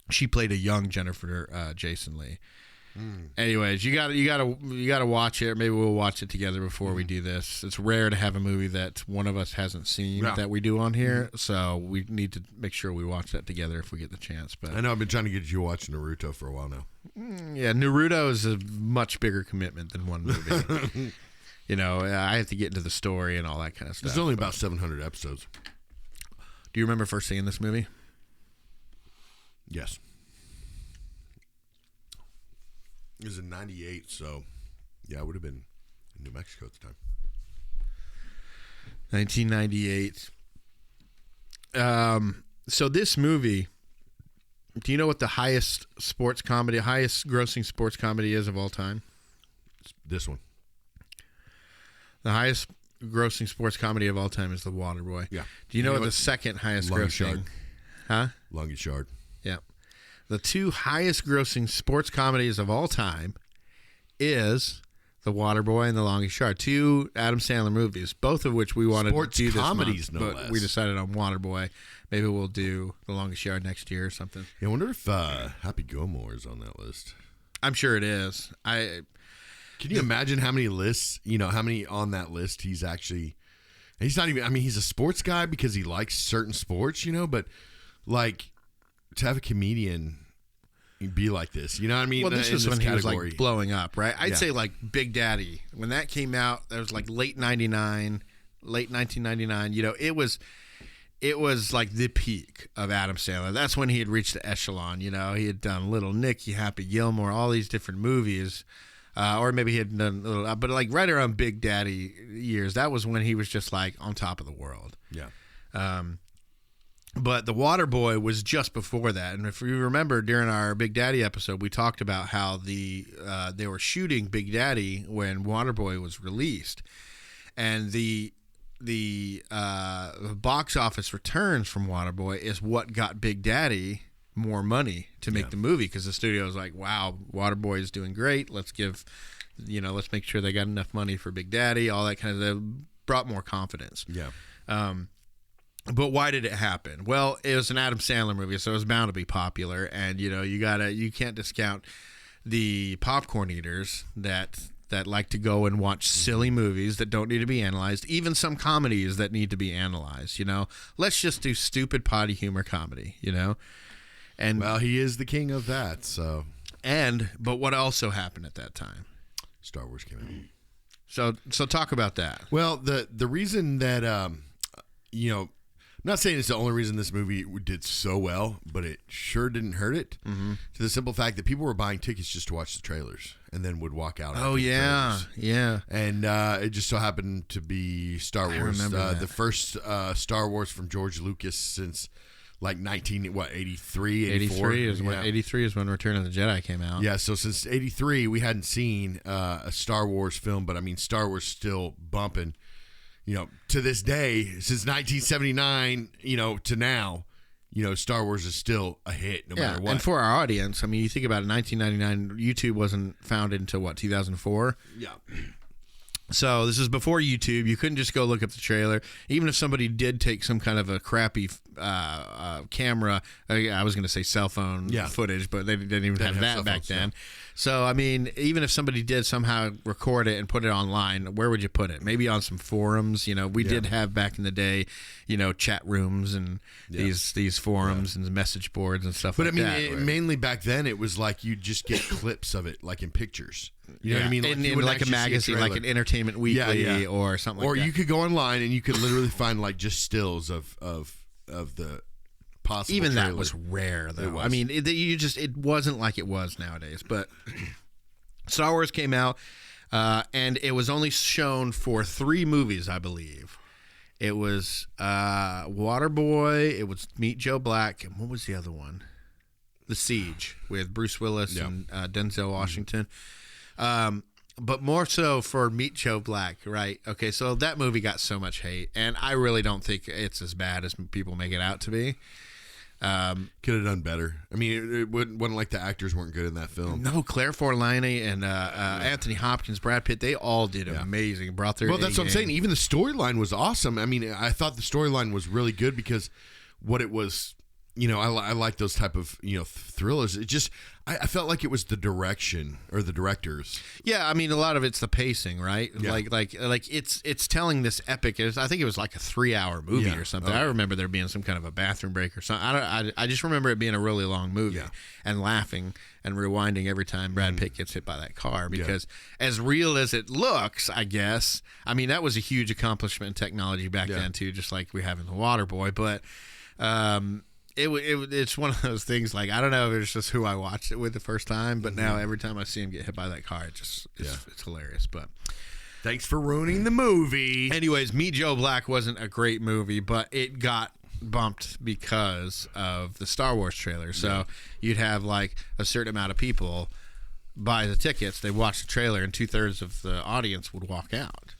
She played a young Jennifer Jason Leigh. Anyways, you gotta watch it. Maybe we'll watch it together before we do this. It's rare to have a movie that one of us hasn't seen that we do on here, so we need to make sure we watch that together if we get the chance. But I know I've been trying to get you to watch Naruto for a while now. Yeah, Naruto is a much bigger commitment than one movie. I have to get into the story and all that kind of stuff. There's only about 700 episodes. Do you remember first seeing this movie? Yes. It was in 98, so yeah, I would have been in New Mexico at the time. 1998. So this movie Do you know what the highest grossing sports comedy is of all time? This one. The highest grossing sports comedy of all time is The Waterboy. Yeah. Do you know what the second highest Longest grossing? Yard. Huh? Longest Yard. Yeah. The two highest grossing sports comedies of all time is The Waterboy and The Longest Yard. Two Adam Sandler movies, both of which we wanted to do this comedies, month, no but less. we decided on Waterboy. Maybe we'll do The Longest Yard next year or something. Yeah, I wonder if Happy Gilmore is on that list. I'm sure it is. Can you imagine how many lists, how many on that list he's not even, he's a sports guy because he likes certain sports, but like to have a comedian be like this, you know what I mean? Well, this was when he was like blowing up, right? I'd Yeah. say like Big Daddy. When that came out, that was like late 1999, it was like the peak of Adam Sandler. That's when he had reached the echelon, He had done Little Nicky, Happy Gilmore, all these different movies. Or maybe he had done little, but like right around Big Daddy years, that was when he was just like on top of the world. Yeah. But The Waterboy was just before that, and if you remember during our Big Daddy episode, we talked about how they were shooting Big Daddy when Waterboy was released, and the box office returns from Waterboy is what got Big Daddy more money to make the movie, because the studio was like, wow, Waterboy is doing great, let's make sure they got enough money for Big Daddy, all that kind of stuff. Brought more confidence. But why did it happen? Well, it was an Adam Sandler movie, so it was bound to be popular, and you can't discount the popcorn eaters that like to go and watch silly movies that don't need to be analyzed, even some comedies that need to be analyzed. Let's just do stupid potty humor comedy, And well, he is the king of that. So, but what also happened at that time? Star Wars came out. So talk about that. Well, the reason that I'm not saying it's the only reason this movie did so well, but it sure didn't hurt it. Mm-hmm. To the simple fact that people were buying tickets just to watch the trailers and then would walk out. Oh yeah, yeah. And it just so happened to be Star Wars. I remember that. The first Star Wars from George Lucas since like 83, 84? 83 is when Return of the Jedi came out. Yeah, so since 83, we hadn't seen a Star Wars film, but Star Wars still bumping. To this day, since 1979, to now, Star Wars is still a hit no matter what. And for our audience, you think about it, 1999, YouTube wasn't founded until 2004? Yeah. So this is before YouTube. You couldn't just go look up the trailer. Even if somebody did take some kind of a crappy camera, I was going to say cell phone footage, but they didn't even have that back then. Yeah. So, even if somebody did somehow record it and put it online, where would you put it? Maybe on some forums. We did have back in the day, chat rooms and these forums and message boards and stuff like that. But mainly back then, it was like you'd just get clips of it, like in pictures. You know what I mean? In like a magazine, like an Entertainment Weekly or something like that. Or you could go online and you could literally find like just stills of the possible Even trailer. That was rare, though. It was. It wasn't like it was nowadays. But Star Wars came out, and it was only shown for 3 movies, I believe. It was Waterboy, it was Meet Joe Black, and what was the other one? The Siege with Bruce Willis and Denzel Washington. But more so for Meet Joe Black, right? Okay, so that movie got so much hate, and I really don't think it's as bad as people make it out to be. Could have done better. It wasn't like the actors weren't good in that film. No, Claire Forlani and Anthony Hopkins, Brad Pitt, they all did amazing. Brought their that's what I'm saying. Even the storyline was awesome. I thought the storyline was really good because what it was, I like those type of thrillers. It just I felt like it was the direction or the directors. Yeah, a lot of it's the pacing, right? Yeah. Like it's telling this epic. I think it was like a 3-hour movie or something. I remember there being some kind of a bathroom break or something. I just remember it being a really long movie and laughing and rewinding every time Brad Pitt gets hit by that car because as real as it looks, I guess. That was a huge accomplishment in technology back then too, just like we have in The Waterboy, but. It's one of those things, like, I don't know if it's just who I watched it with the first time, but now every time I see him get hit by that car, it's hilarious. But thanks for ruining the movie. Anyways, Meet Joe Black wasn't a great movie, but it got bumped because of the Star Wars trailer. So you'd have like a certain amount of people buy the tickets, they watch the trailer, and 2/3 of the audience would walk out.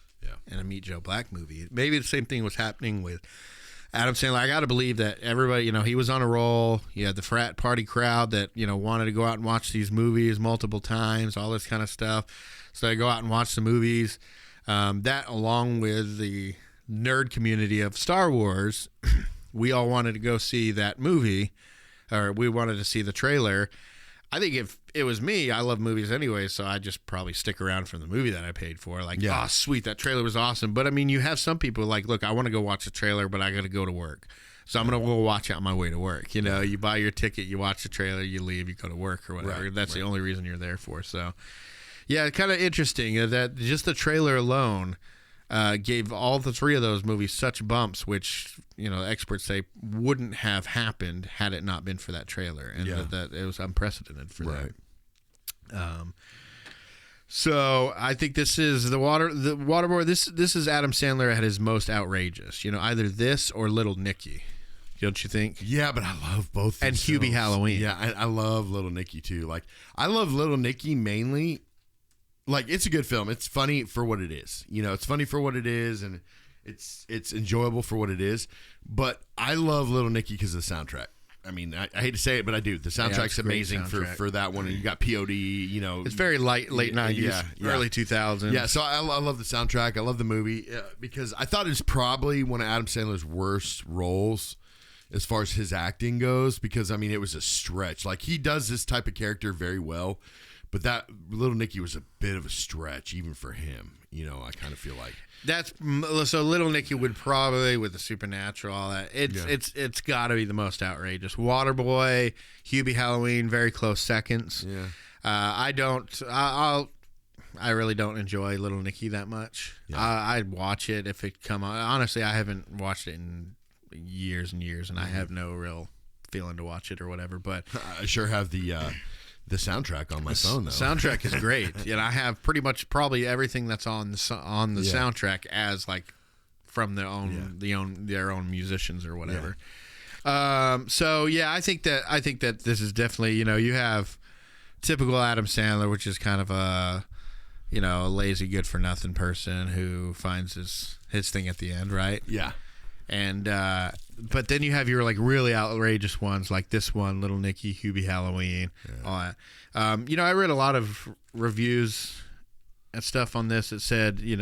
In a Meet Joe Black movie. Maybe the same thing was happening with Adam Sandler. I got to believe that everybody, he was on a roll. You had the frat party crowd that, wanted to go out and watch these movies multiple times, all this kind of stuff. So they go out and watch the movies. That, along with the nerd community of Star Wars, we all wanted to go see that movie, or we wanted to see the trailer. I think if it was me, I love movies anyway, so I'd just probably stick around for the movie that I paid for. Like, oh, sweet, that trailer was awesome. But, I mean, you have some people like, look, I want to go watch the trailer, but I got to go to work. So I'm going to go watch it on my way to work. You buy your ticket, you watch the trailer, you leave, you go to work or whatever. That's the only reason you're there for. So, yeah, kind of interesting that just the trailer alone gave all the three of those movies such bumps, which experts say wouldn't have happened had it not been for that trailer, and that it was unprecedented for them. So I think this is the Waterboy. This is Adam Sandler at his most outrageous. Either this or Little Nicky. Don't you think? Yeah, but I love both. And Hubie Halloween. Yeah, I love Little Nicky too. Like, I love Little Nicky mainly. Like, it's a good film. It's funny for what it is. It's funny for what it is, and it's enjoyable for what it is. But I love Little Nicky because of the soundtrack. I mean, I hate to say it, but I do. The soundtrack's amazing for that one. And you got P.O.D., It's very late 90s, early 2000s. Yeah, so I love the soundtrack. I love the movie because I thought it was probably one of Adam Sandler's worst roles as far as his acting goes, because, I mean, it was a stretch. Like, he does this type of character very well. But that Little Nicky was a bit of a stretch, even for him. I kind of feel like so. Little Nicky would probably, with the supernatural, all that. It's got to be the most outrageous. Waterboy, Hubie Halloween, very close seconds. Yeah. I really don't enjoy Little Nicky that much. Yeah. I'd watch it if it come on. Honestly, I haven't watched it in years and years, and I have no real feeling to watch it or whatever. But I sure have the soundtrack on my phone, though. Soundtrack is great. I have probably everything that's on the soundtrack as like from their own musicians or whatever. So I think that this is definitely you have typical Adam Sandler, which is kind of a lazy good for nothing person who finds his thing at the end, right? Yeah. And but then you have your like really outrageous ones like this one, Little Nicky, Hubie Halloween, all that. I read a lot of reviews and stuff on this that said, he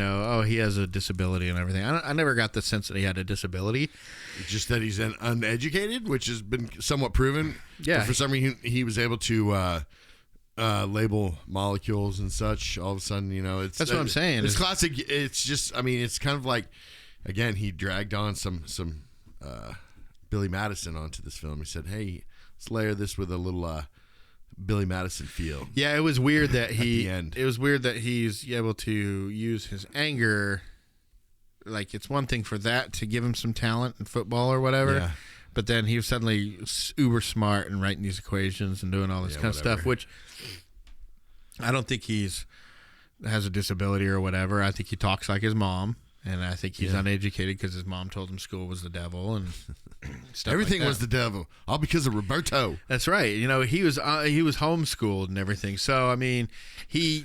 has a disability and everything. I never got the sense that he had a disability. It's just that he's uneducated, which has been somewhat proven. Yeah. But for some reason, he was able to label molecules and such. All of a sudden, it's that's what I'm saying. It's classic. It's just, I mean, it's kind of like. Again, he dragged on some Billy Madison onto this film. He said, "Hey, let's layer this with a little Billy Madison feel." Yeah, it was weird that it was weird that he's able to use his anger. Like, it's one thing for that to give him some talent in football or whatever, but then he was suddenly uber smart and writing these equations and doing all this kind of stuff, which I don't think has a disability or whatever. I think he talks like his mom. And I think he's uneducated because his mom told him school was the devil and stuff. Everything like that. was the devil, all because of Roberto. That's right. He was homeschooled and everything. So I mean, he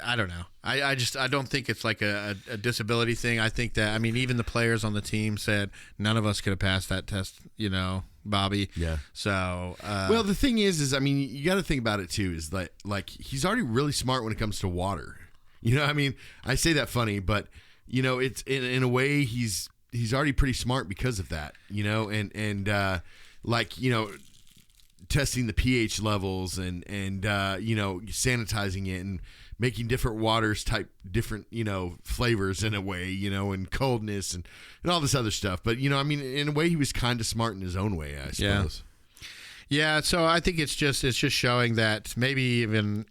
I don't know. I don't think it's like a disability thing. I think that, I mean, even the players on the team said none of us could have passed that test. Bobby. Yeah. So well, the thing is I mean, you got to think about it too. Is that like he's already really smart when it comes to water. I mean, I say that funny, but. It's in a way he's already pretty smart because of that, and testing the pH levels and sanitizing it and making different waters different flavors in a way, and coldness and all this other stuff. But I mean, in a way he was kind of smart in his own way, I suppose. Yeah. So I think it's just showing that maybe even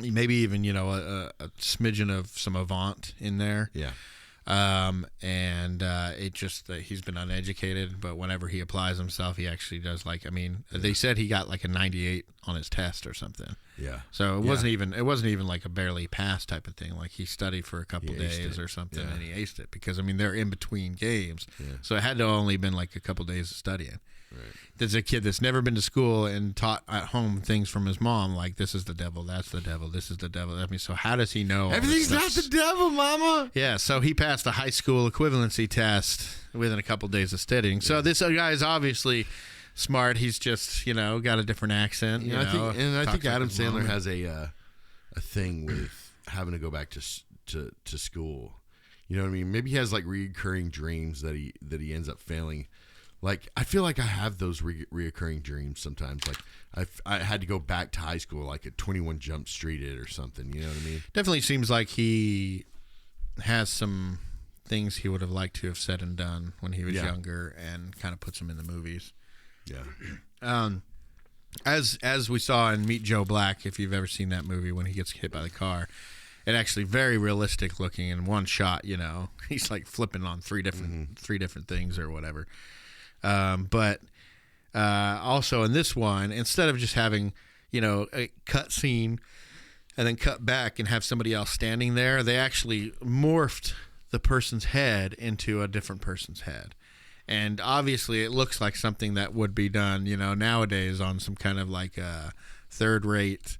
a smidgen of some avant in there. Yeah. It just that he's been uneducated, but whenever he applies himself, he actually does they said he got like a 98 on his test or something. Yeah. So it wasn't even like a barely pass type of thing. Like he studied for a couple days or something and he aced it because they're in between games. Yeah. So it had to only been like a couple days of studying. Right. There's a kid that's never been to school and taught at home things from his mom, like this is the devil, that's the devil, this is the devil. I mean, so how does he know? Everything's not the devil, mama. Yeah, so he passed the high school equivalency test within a couple days of studying. Yeah. So this guy is obviously smart. He's just got a different accent. I think Adam Sandler has a thing with having to go back to school. You know what I mean? Maybe he has like recurring dreams that he ends up failing. Like, I feel like I have those reoccurring dreams sometimes. Like, I had to go back to high school, like at 21 Jump Street or something. You know what I mean? Definitely seems like he has some things he would have liked to have said and done when he was younger, and kind of puts them in the movies. Yeah. As we saw in Meet Joe Black, if you've ever seen that movie, when he gets hit by the car, it actually very realistic looking in one shot. He's like flipping on three different things or whatever. But also in this one, instead of just having, a cut scene and then cut back and have somebody else standing there, they actually morphed the person's head into a different person's head. And obviously it looks like something that would be done, nowadays on some kind of like a third-rate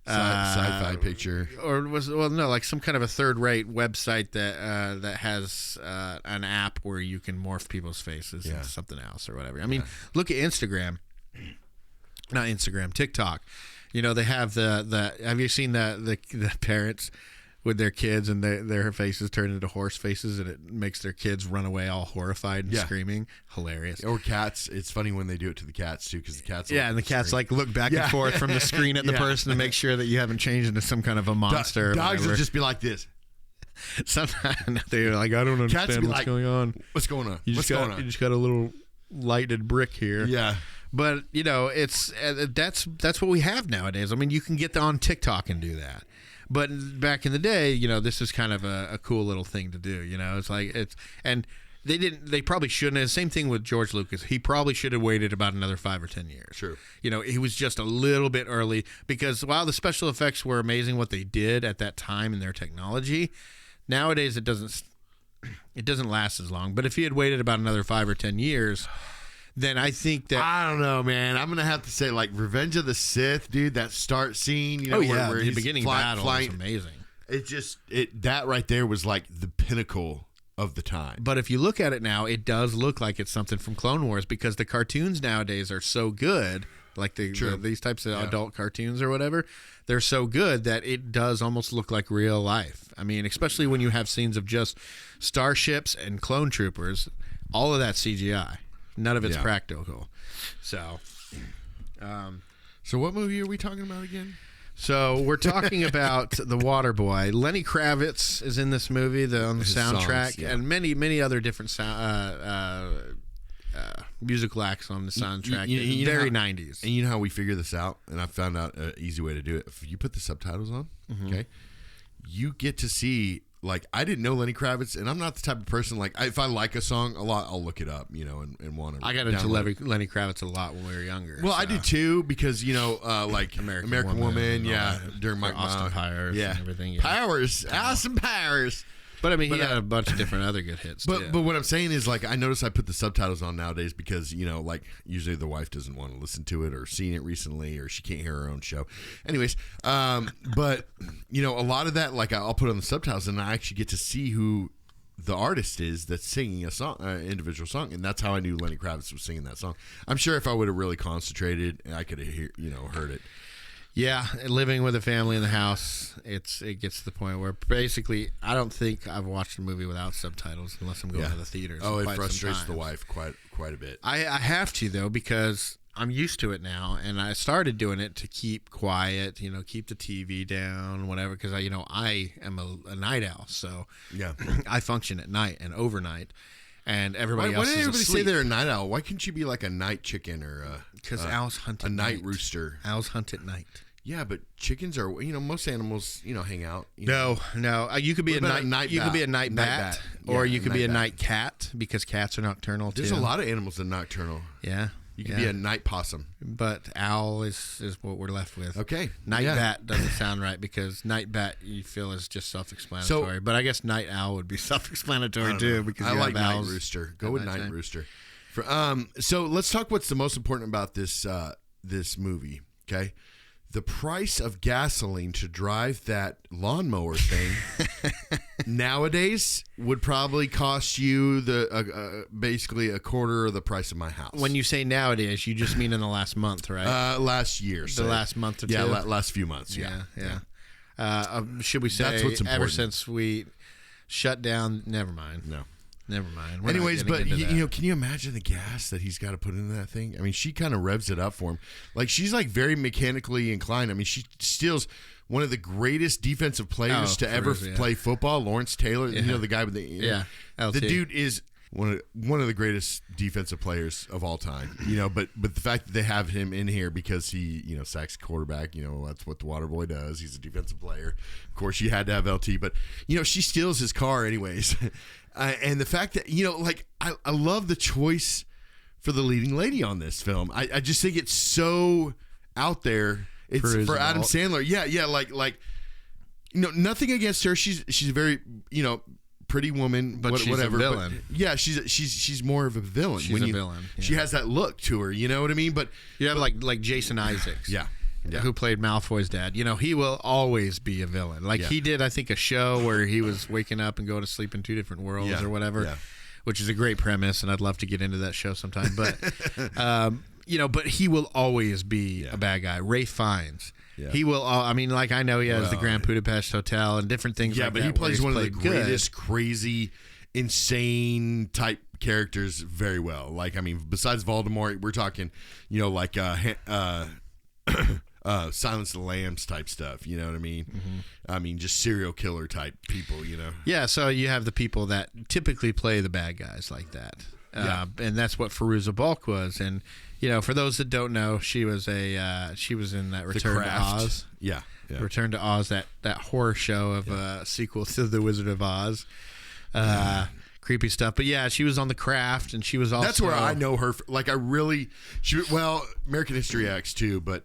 sci-fi picture, like some kind of a third-rate website that has an app where you can morph people's faces into something else or whatever. I mean, look at TikTok. They have the have you seen the parents with their kids and their faces turn into horse faces, and it makes their kids run away all horrified and screaming? Hilarious. Or cats. It's funny when they do it to the cats too, because the cats and the cats like look back and forth from the screen at the person to make sure that you haven't changed into some kind of a monster. Dogs will just be like this. Sometimes they're like, I don't understand what's going on. What's going on? You just got a little lighted brick here. Yeah. But it's that's what we have nowadays. I mean, you can get on TikTok and do that. But back in the day, this is kind of a cool little thing to do. And they probably shouldn't have. Same thing with George Lucas. He probably should have waited about another 5 or 10 years. Sure. He was just a little bit early, because while the special effects were amazing, what they did at that time in their technology, nowadays it doesn't last as long. But if he had waited about another 5 or 10 years, then I think that... I don't know, man. I'm going to have to say, like, Revenge of the Sith, dude, that start scene, where the beginning battle was amazing. That right there was like the pinnacle of the time. But if you look at it now, it does look like it's something from Clone Wars, because the cartoons nowadays are so good, like these types of adult cartoons or whatever, they're so good that it does almost look like real life. I mean, especially when you have scenes of just starships and clone troopers, all of that CGI. None of it's practical. So what movie are we talking about again? So we're talking about The Waterboy. Lenny Kravitz is in this movie on the soundtrack, songs, and many other different musical acts on the soundtrack. Very 90s. And you know how we figure this out? And I found out an easy way to do it. If you put the subtitles on, okay, you get to see... Like, I didn't know Lenny Kravitz, and I'm not the type of person, like, if I like a song a lot, I'll look it up, and want to. I got into Lenny Kravitz a lot when we were younger. Well, so. I did too, because, like, American Woman, during my Austin Powers and everything. Yeah. Powers, Austin Powers. But I mean, he had a bunch of different other good hits. But what I'm saying is, like, I notice I put the subtitles on nowadays because, like, usually the wife doesn't want to listen to it or seen it recently, or she can't hear her own show. Anyways, but a lot of that, like, I'll put on the subtitles and I actually get to see who the artist is that's singing a song, individual song, and that's how I knew Lenny Kravitz was singing that song. I'm sure if I would have really concentrated, I could have heard it. Yeah, living with a family in the house, it gets to the point where basically I don't think I've watched a movie without subtitles unless I'm going to the theaters. Oh, it frustrates the wife quite a bit. I have to, though, because I'm used to it now, and I started doing it to keep quiet, keep the TV down, whatever, because I am a night owl, so I function at night and overnight. And everybody else is asleep. Why did everybody say they're a night owl? Why couldn't you be like a night chicken or because owls hunt at night rooster? Owls hunt at night. Yeah, but chickens are, most animals, hang out. No. You could be a night. You could be a night bat, or you could be a night cat because cats are nocturnal too. There's a lot of animals that are nocturnal. Yeah. You could be a night possum. But owl is what we're left with. Okay. Night bat doesn't sound right because night bat you feel is just self-explanatory. But I guess night owl would be self-explanatory too because I like night rooster. Go with night rooster. So let's talk what's the most important about this movie. Okay. The price of gasoline to drive that lawnmower thing nowadays would probably cost you basically a quarter of the price of my house. When you say nowadays, you just mean in the last month, right? Last year. The last month or two? Yeah, last few months. Yeah. Should we say that's what's important. Ever since we shut down? Never mind. No. Never mind. Anyways, but can you imagine the gas that he's got to put into that thing? I mean, she kind of revs it up for him. Like, she's like very mechanically inclined. I mean, she steals one of the greatest defensive players to ever play football, Lawrence Taylor. Yeah. The guy with the LT. The dude is one of the greatest defensive players of all time. But the fact that they have him in here because he sacks the quarterback. That's what the Waterboy does. He's a defensive player. Of course, you had to have LT, but she steals his car anyways. And the fact that, I love the choice for the leading lady on this film. I just think it's so out there. It's for Adam Sandler. Yeah. Like, nothing against her. She's a very, pretty woman, but she's whatever. A villain. But yeah, she's more of a villain. She's a villain. Yeah. She has that look to her. You know what I mean? But you have like Jason Isaacs. Yeah. Who played Malfoy's dad. He will always be a villain. He did, I think, a show where he was waking up and going to sleep in two different worlds or whatever, which is a great premise, and I'd love to get into that show sometime. But, but he will always be a bad guy. Ralph Fiennes. Yeah. He will, I know he has the Grand Budapest Hotel and different things like that. Yeah, but he plays one of the greatest, crazy, insane type characters very well. Besides Voldemort, we're talking, Silence of the Lambs type stuff, you know what I mean? Mm-hmm. I mean, just serial killer type people, Yeah, so you have the people that typically play the bad guys like that. And that's what Fairuza Balk was. And, for those that don't know, she was in that Return to Oz. Yeah. Return to Oz, that horror show of a sequel to The Wizard of Oz. Creepy stuff, but yeah, she was on The Craft, and she was also. That's where I know her. American History X too, but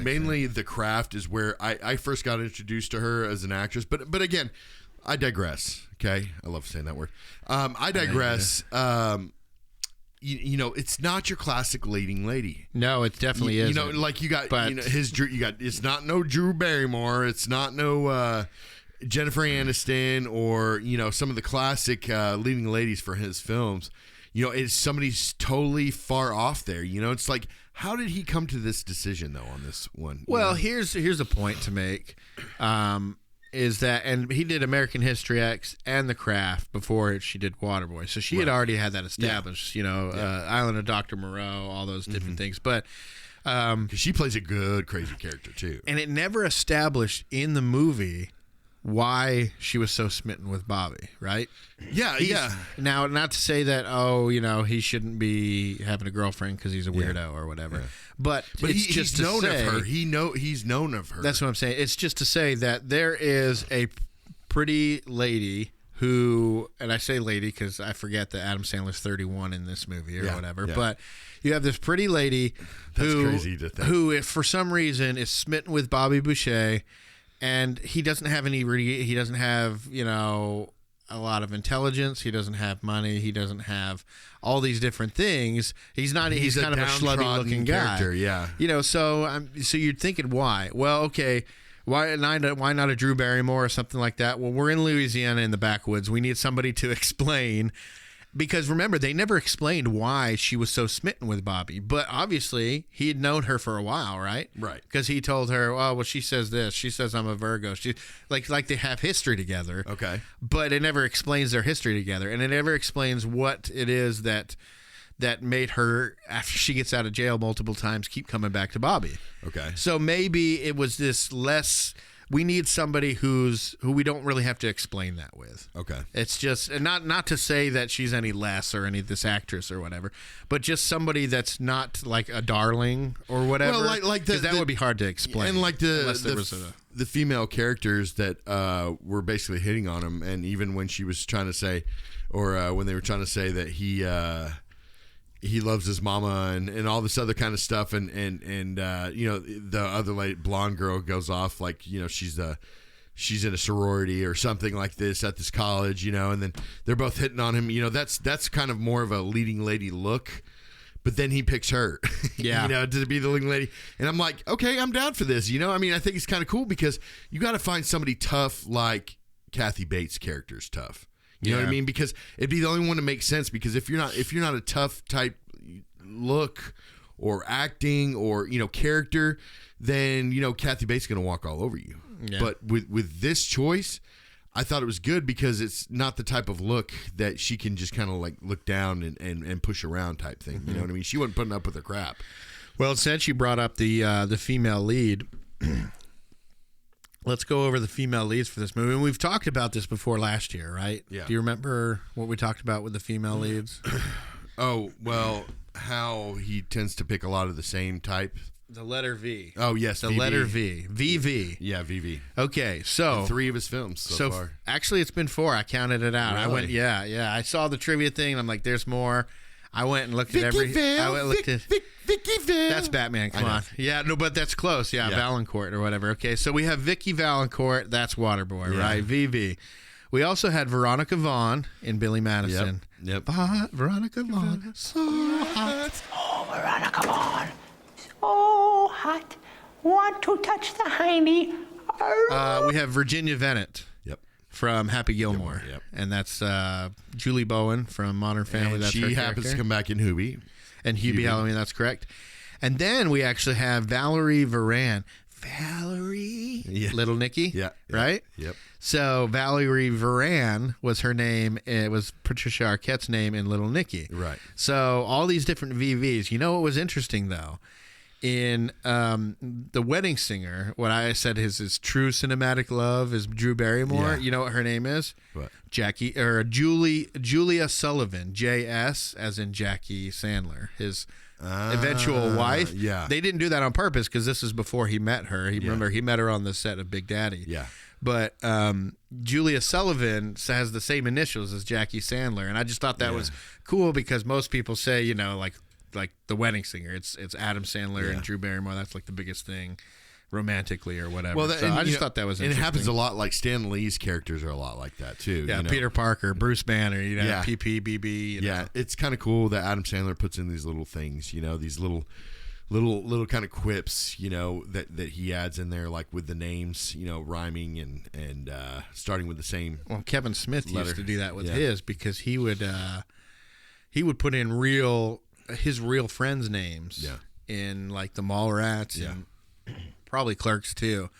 mainly The Craft is where I first got introduced to her as an actress. But again, I digress. Okay, I love saying that word. I digress. It's not your classic leading lady. No, it definitely is. You got it's not no Drew Barrymore. It's not no. Jennifer Aniston or some of the classic leading ladies for his films, it's somebody's totally far off there. It's like, how did he come to this decision though on this one? Well, here's a point to make, is that, and he did American History X and The Craft before she did Waterboy, so she had already had that established. Island of Dr. Moreau, all those different things, but. Because she plays a good crazy character too, and it never established in the movie why she was so smitten with Bobby, right? Yeah. Now, not to say that, he shouldn't be having a girlfriend because he's a weirdo or whatever. Yeah. But it's just he's known of her. He's known of her. That's what I'm saying. It's just to say that there is a pretty lady who, and I say lady because I forget that Adam Sandler's 31 in this movie or whatever, but you have this pretty lady crazy to think. Who, if for some reason, is smitten with Bobby Boucher. And he doesn't have a lot of intelligence. He doesn't have money. He doesn't have all these different things. He's kind of a schlubby looking guy. Yeah. So you're thinking why? Well, okay. Why not a Drew Barrymore or something like that? Well, we're in Louisiana in the backwoods. We need somebody to explain. Because remember, they never explained why she was so smitten with Bobby. But obviously, he had known her for a while, right? Right. Because he told her, well, she says this. She says I'm a Virgo. She like they have history together. Okay. But it never explains their history together. And it never explains what it is that made her, after she gets out of jail multiple times, keep coming back to Bobby. Okay. So maybe it was this less we need somebody who we don't really have to explain that with. Okay. It's just not to say that she's any less or any this actress or whatever, but just somebody that's not like a darling or whatever. Well, like that would be hard to explain. And like the female characters that were basically hitting on him, and even when she was trying to say, or when they were trying to say that he loves his mama and all this other kind of stuff, and you know, the other blonde girl goes off like, you know, she's in a sorority or something like this at this college, you know, and then they're both hitting on him. You know, that's kind of more of a leading lady look. But then he picks her, yeah, you know, to be the leading lady. And I'm like, okay, I'm down for this. You know, I mean, I think it's kind of cool because you got to find somebody tough like Kathy Bates' character's tough. You know what I mean? Because it'd be the only one to make sense. Because if you're not a tough type look or acting or, you know, character, then, you know, Kathy Bates is going to walk all over you. Yeah. But with this choice, I thought it was good because it's not the type of look that she can just kind of like look down and push around type thing. You know what I mean? She wasn't putting up with her crap. Well, since you brought up the female lead, let's go over the female leads for this movie. And we've talked about this before last year, right? Yeah. Do you remember what we talked about with the female leads? Oh, well, how he tends to pick a lot of the same type. The letter V. Oh, yes. The letter V. VV. Yeah, VV. Okay, so. And 3 of his films so far. Actually, it's been 4. I counted it out. Really? I went, yeah. I saw the trivia thing, and I'm like, there's more. I went and looked at Vicky Vale. That's Batman. Come on. Yeah, no, but that's close. Yeah, Valancourt or whatever. Okay, so we have Vicky Valancourt. That's Waterboy, right? VV. We also had Veronica Vaughn in Billy Madison. Yep. Veronica Vaughn. So hot. Oh, Veronica Vaughn. So hot. Want to touch the hiney. We have Virginia Venant. Yep. From Happy Gilmore. Yep. And that's Julie Bowen from Modern Family. And that's she happens to come back in Hubie. And Hubie Halloween, that's correct. And then we actually have Valerie Varan. Valerie? Yeah. Little Nicky? Yeah. Right? Yep. So Valerie Varan was her name. It was Patricia Arquette's name in Little Nicky. Right. So all these different VVs. You know what was interesting, though? In The Wedding Singer, what I said his true cinematic love is Drew Barrymore. Yeah. You know what her name is? What? Julia Sullivan, JS, as in Jackie Sandler, his eventual wife. Yeah. They didn't do that on purpose because this is before he met her. Remember, he met her on the set of Big Daddy. Yeah. But Julia Sullivan has the same initials as Jackie Sandler, and I just thought that was cool because most people say, you know, like The Wedding Singer, it's Adam Sandler and Drew Barrymore. That's like the biggest thing romantically or whatever. Well, I just thought that was interesting. And it happens a lot. Like Stan Lee's characters are a lot like that too. Yeah, you know? Peter Parker, Bruce Banner, you know, PPBB. You know. It's kind of cool that Adam Sandler puts in these little things, you know, these little kind of quips, you know, that he adds in there, like with the names, you know, rhyming and starting with the same. Well, Kevin Smith letter. used to do that with his because he would put in his real friends' names in like the Mallrats and probably Clerks too.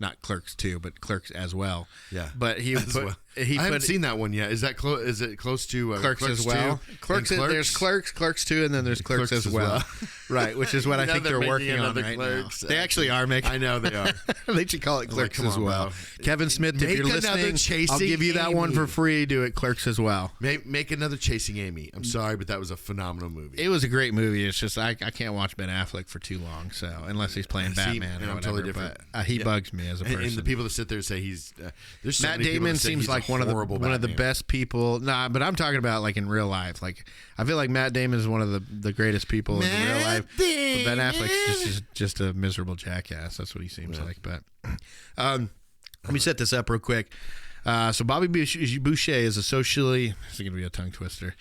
Not Clerks 2, but Clerks as well. Yeah, but he put. I haven't seen that one yet. Is that close? Is it close to Clerks as well? There's Clerks 2, and then there's Clerks as well. Right, which is what I think they're working on right now. They actually are making. I know they are. They should call it Clerks as well. Kevin Smith, if you're listening, I'll give you that Amy. one for free. Do it Clerks as well. Make another Chasing Amy. I'm sorry, but that was a phenomenal movie. It was a great movie. It's just I can't watch Ben Affleck for too long. So unless he's playing Batman or whatever, totally different. But he bugs me as a person. And the people that sit there and say he's there's so Matt many Damon seems like one of the best people. Nah, but I'm talking about like in real life. Like I feel like Matt Damon is one of the greatest people in real life. But Ben Affleck's just a miserable jackass. That's what he seems like. But let me set this up real quick. So Bobby Boucher is a socially. This is going to be a tongue twister.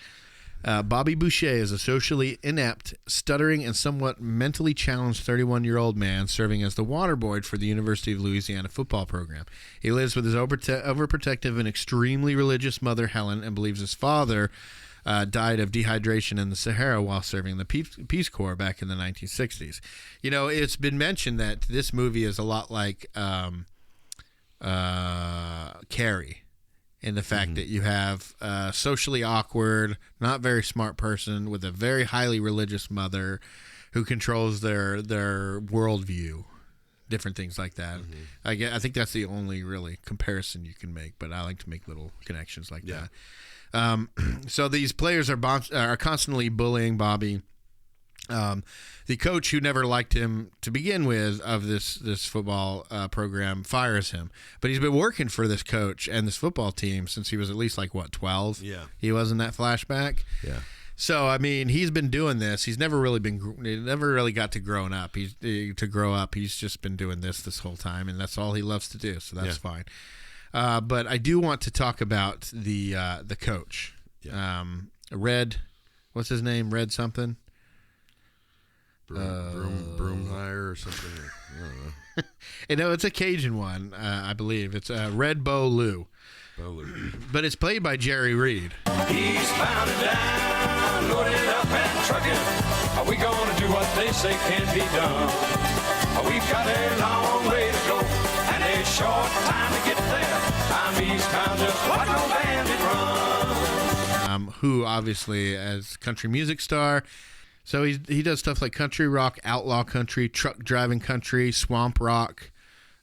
Bobby Boucher is a socially inept, stuttering, and somewhat mentally challenged 31-year-old man serving as the water boy for the University of Louisiana football program. He lives with his overprotective and extremely religious mother, Helen, and believes his father died of dehydration in the Sahara while serving the Peace Corps back in the 1960s. You know, it's been mentioned that this movie is a lot like Carrie. In the fact that you have a socially awkward, not very smart person with a very highly religious mother who controls their worldview different things like that. I think that's the only really comparison you can make, but I like to make little connections like that. So these players are constantly bullying Bobby. The coach, who never liked him to begin with of this football program, fires him. But he's been working for this coach and this football team since he was at least 12. Yeah, he was in that flashback. Yeah. So I mean, he's been doing this. He's never really got to grow up. He's just been doing this whole time, and that's all he loves to do. So that's fine. But I do want to talk about the coach. Yeah. Red, what's his name? Red something. Broomhire or something. I don't know. It's a Cajun one, I believe. It's Red Bo Lou. But it's played by Jerry Reed. He's bound and down, loaded up and trucking. Are we gonna do what they say can't be done? We've got a long way to go and a short time to get there. I'm eastbound, just watch no bandit run. Who obviously as country music star. So he does stuff like country rock, outlaw country, truck driving country, swamp rock,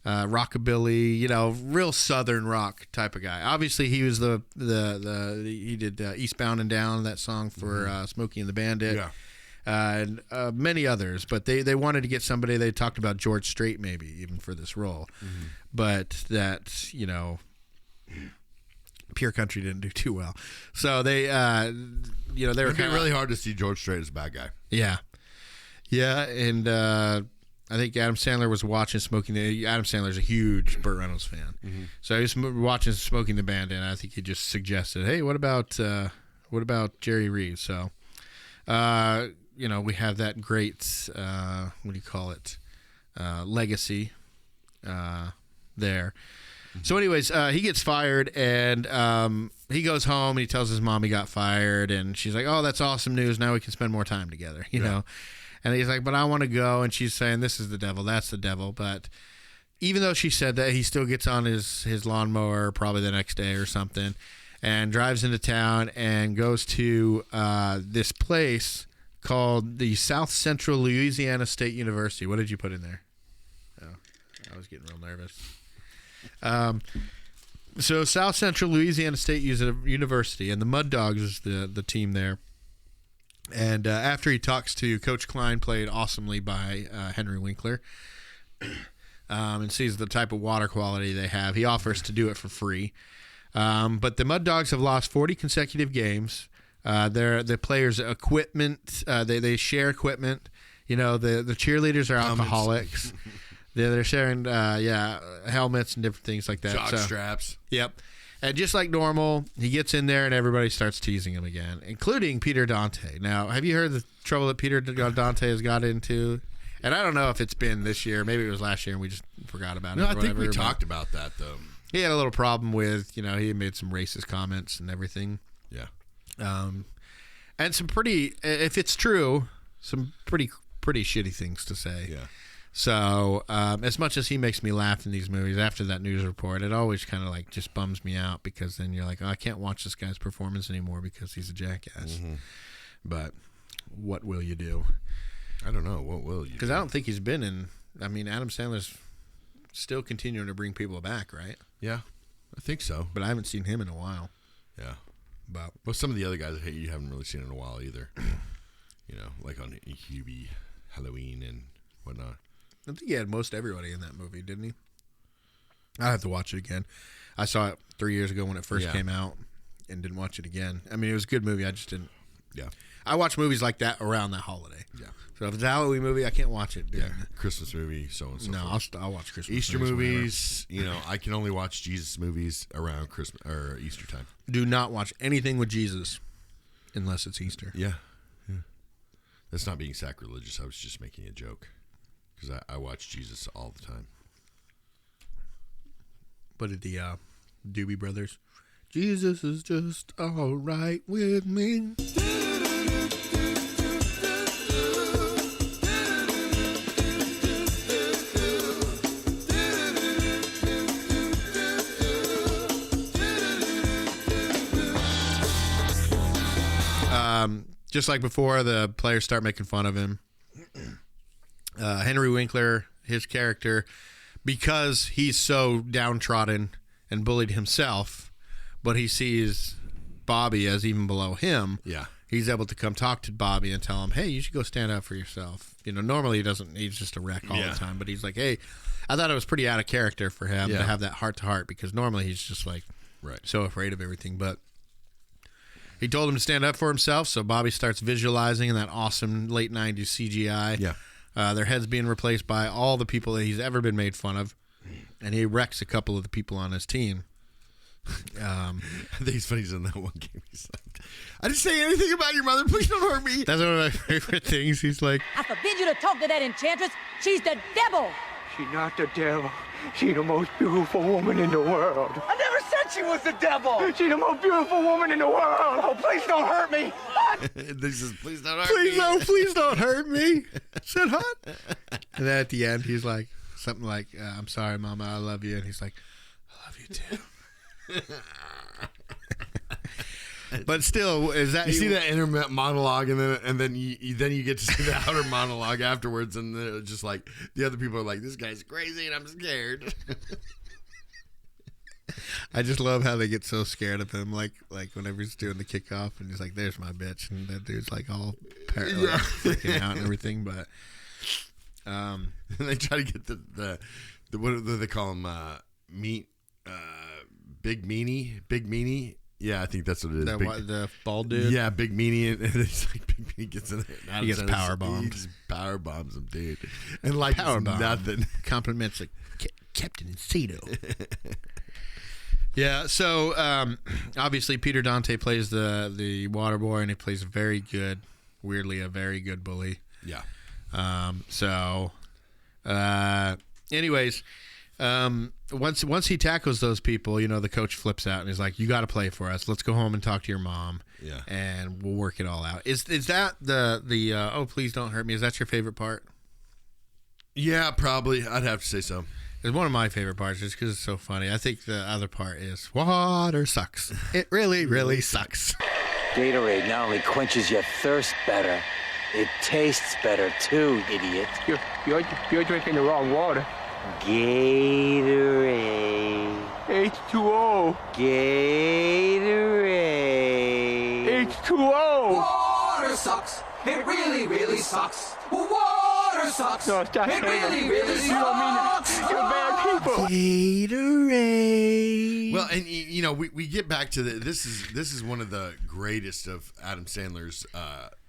rockabilly, real southern rock type of guy. Obviously, he was he did Eastbound and Down, that song for Smokey and the Bandit, and many others. But they wanted to get somebody. They talked about George Strait maybe even for this role, but that pure country didn't do too well. So they they were kind of really hard to see George Strait as a bad guy. Yeah, and I think Adam Sandler was watching Adam Sandler's a huge Burt Reynolds fan, so he was watching Smoking the Bandit, and I think he just suggested, "Hey, what about Jerry Reed?" So, we have that great what do you call it, legacy there. So anyways, he gets fired, and he goes home, and he tells his mom he got fired, and she's like, "Oh, that's awesome news. Now we can spend more time together," you know? And he's like, "But I want to go," and she's saying, "This is the devil, that's the devil." But even though she said that, he still gets on his lawnmower probably the next day or something and drives into town and goes to this place called the South Central Louisiana State University. What did you put in there? Oh, I was getting real nervous. So South Central Louisiana State University, and the Mud Dogs is the team there. And after he talks to Coach Klein, played awesomely by Henry Winkler, and sees the type of water quality they have, he offers to do it for free. But the Mud Dogs have lost 40 consecutive games. The players' equipment, they share equipment. The cheerleaders are alcoholics. They're sharing, helmets and different things like that. Jock straps. Yep. And just like normal, he gets in there and everybody starts teasing him again, including Peter Dante. Now, have you heard the trouble that Peter Dante has got into? And I don't know if it's been this year. Maybe it was last year and we just forgot about it. No, I think we talked about that, though. He had a little problem with, he made some racist comments and everything. Yeah. And some pretty, if it's true, some pretty shitty things to say. Yeah. So, as much as he makes me laugh in these movies, after that news report, it always kind of just bums me out, because then you're like, oh, I can't watch this guy's performance anymore because he's a jackass. But what will you do? I don't know. What will you do? Because I don't think he's been in, Adam Sandler's still continuing to bring people back, right? Yeah, I think so. But I haven't seen him in a while. Yeah. But some of the other guys you haven't really seen in a while either. Like on Hubie, Halloween, and whatnot. I think he had most everybody in that movie, didn't he? I'll have to watch it again. I saw it 3 years ago when it first came out and didn't watch it again. It was a good movie. I just didn't. Yeah. I watch movies like that around that holiday. Yeah. So if it's a Halloween movie, I can't watch it. Yeah. Christmas movie, so and so. No, I'll watch Christmas Easter movies. I can only watch Jesus movies around Christmas or Easter time. Do not watch anything with Jesus unless it's Easter. Yeah. That's not being sacrilegious. I was just making a joke. Because I watch Jesus all the time. But at the Doobie Brothers, Jesus is just all right with me. Just like before, the players start making fun of him. Henry Winkler his character, because he's so downtrodden and bullied himself, but he sees Bobby as even below him. Yeah. He's able to come talk to Bobby and tell him, hey, you should go stand up for yourself. Normally he doesn't. He's just a wreck all the time. But he's like, hey, I thought it was pretty out of character for him to have that heart-to-heart, because normally he's just like so afraid of everything. But he told him to stand up for himself, so Bobby starts visualizing in that awesome late 90s CGI. Yeah. Their heads being replaced by all the people that he's ever been made fun of. And he wrecks a couple of the people on his team. I think he's funny in that one game. He's like, I didn't say anything about your mother. Please don't hurt me. That's one of my favorite things. He's like, I forbid you to talk to that enchantress. She's the devil. She's not the devil. She's the most beautiful woman in the world. I never said she was the devil. She's the most beautiful woman in the world. Oh, please don't hurt me. He says, please don't hurt me. Please don't hurt me. Said hot. And then at the end, he's like, something like, I'm sorry, Mama, I love you. And he's like, I love you too. But still, is that you see that inner monologue, and then you get to see the outer monologue afterwards, and they're just like, the other people are like, this guy's crazy and I'm scared. I just love how they get so scared of him, like whenever he's doing the kickoff and he's like, there's my bitch, and that dude's like all freaking out and everything. But and they try to get the what do they call him, Big Meanie. Yeah, I think that's what it is. The bald dude? Yeah, Big Meanie. And it's like Big Meanie gets in there. He gets power bombed. He just power bombs him, dude. And like power bomb. Nothing. Compliments like Captain Cito. Yeah, so obviously Peter Dante plays the Waterboy, and he plays a very good bully. Yeah. Anyways, once he tackles those people, the coach flips out and he's like, you got to play for us. Let's go home and talk to your mom. Yeah. And we'll work it all out. Is that the oh, please don't hurt me? Is that your favorite part? Yeah, probably. I'd have to say so. It's one of my favorite parts just because it's so funny. I think the other part is water sucks. It really, really sucks. Gatorade not only quenches your thirst better, it tastes better too, idiot. You're drinking the wrong water. Gatorade. H2O. Gatorade. H2O. Water sucks. It really, really sucks. Water sucks. No, stop it saying really, that. really You don't mean that. sucks. You're bad people. Gatorade. Well, and we get back to this is one of the greatest of Adam Sandler's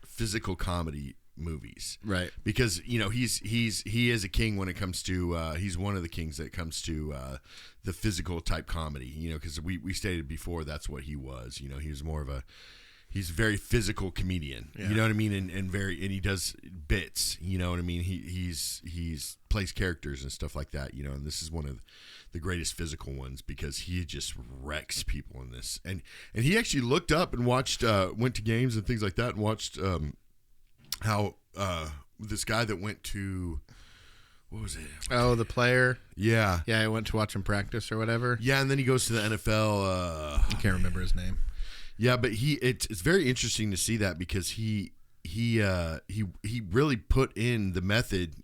physical comedy movies, right? Because he is a king when it comes to he's one of the kings that comes to the physical type comedy. Because we stated before that's what he was. He was more of he's a very physical comedian. Yeah. You know what I mean? And he does bits. You know what I mean? He's plays characters and stuff like that. And this is one of the greatest physical ones because he just wrecks people in this. And he actually looked up and watched, went to games and things like that, and watched how this guy that went to, what was it? Oh, the player. Yeah. Yeah, I went to watch him practice or whatever. Yeah, and then he goes to the NFL. I can't remember his name. Yeah, but it's very interesting to see that because he really put in the method.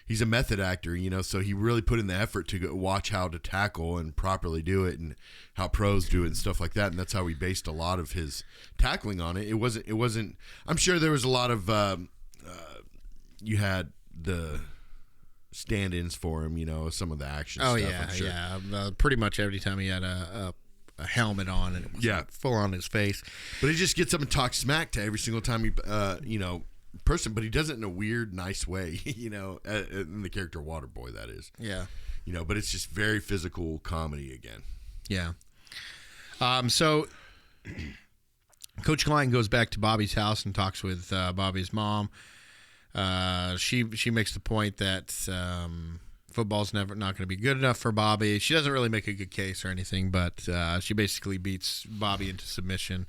He's a method actor. So he really put in the effort to go watch how to tackle and properly do it, and how pros do it and stuff like that. And that's how he based a lot of his tackling on it. It wasn't. I'm sure there was a lot of. You had the stand-ins for him. Some of the action. Oh stuff, yeah, I'm sure. yeah. Pretty much every time he had a helmet on, and it was full on his face. But he just gets up and talks smack to every single time he, person. But he does it in a weird, nice way, in the character Waterboy, that is. Yeah. But it's just very physical comedy again. Yeah. So Coach Klein goes back to Bobby's house and talks with Bobby's mom. She makes the point that football's not going to be good enough for Bobby. She doesn't really make a good case or anything, but she basically beats Bobby into submission,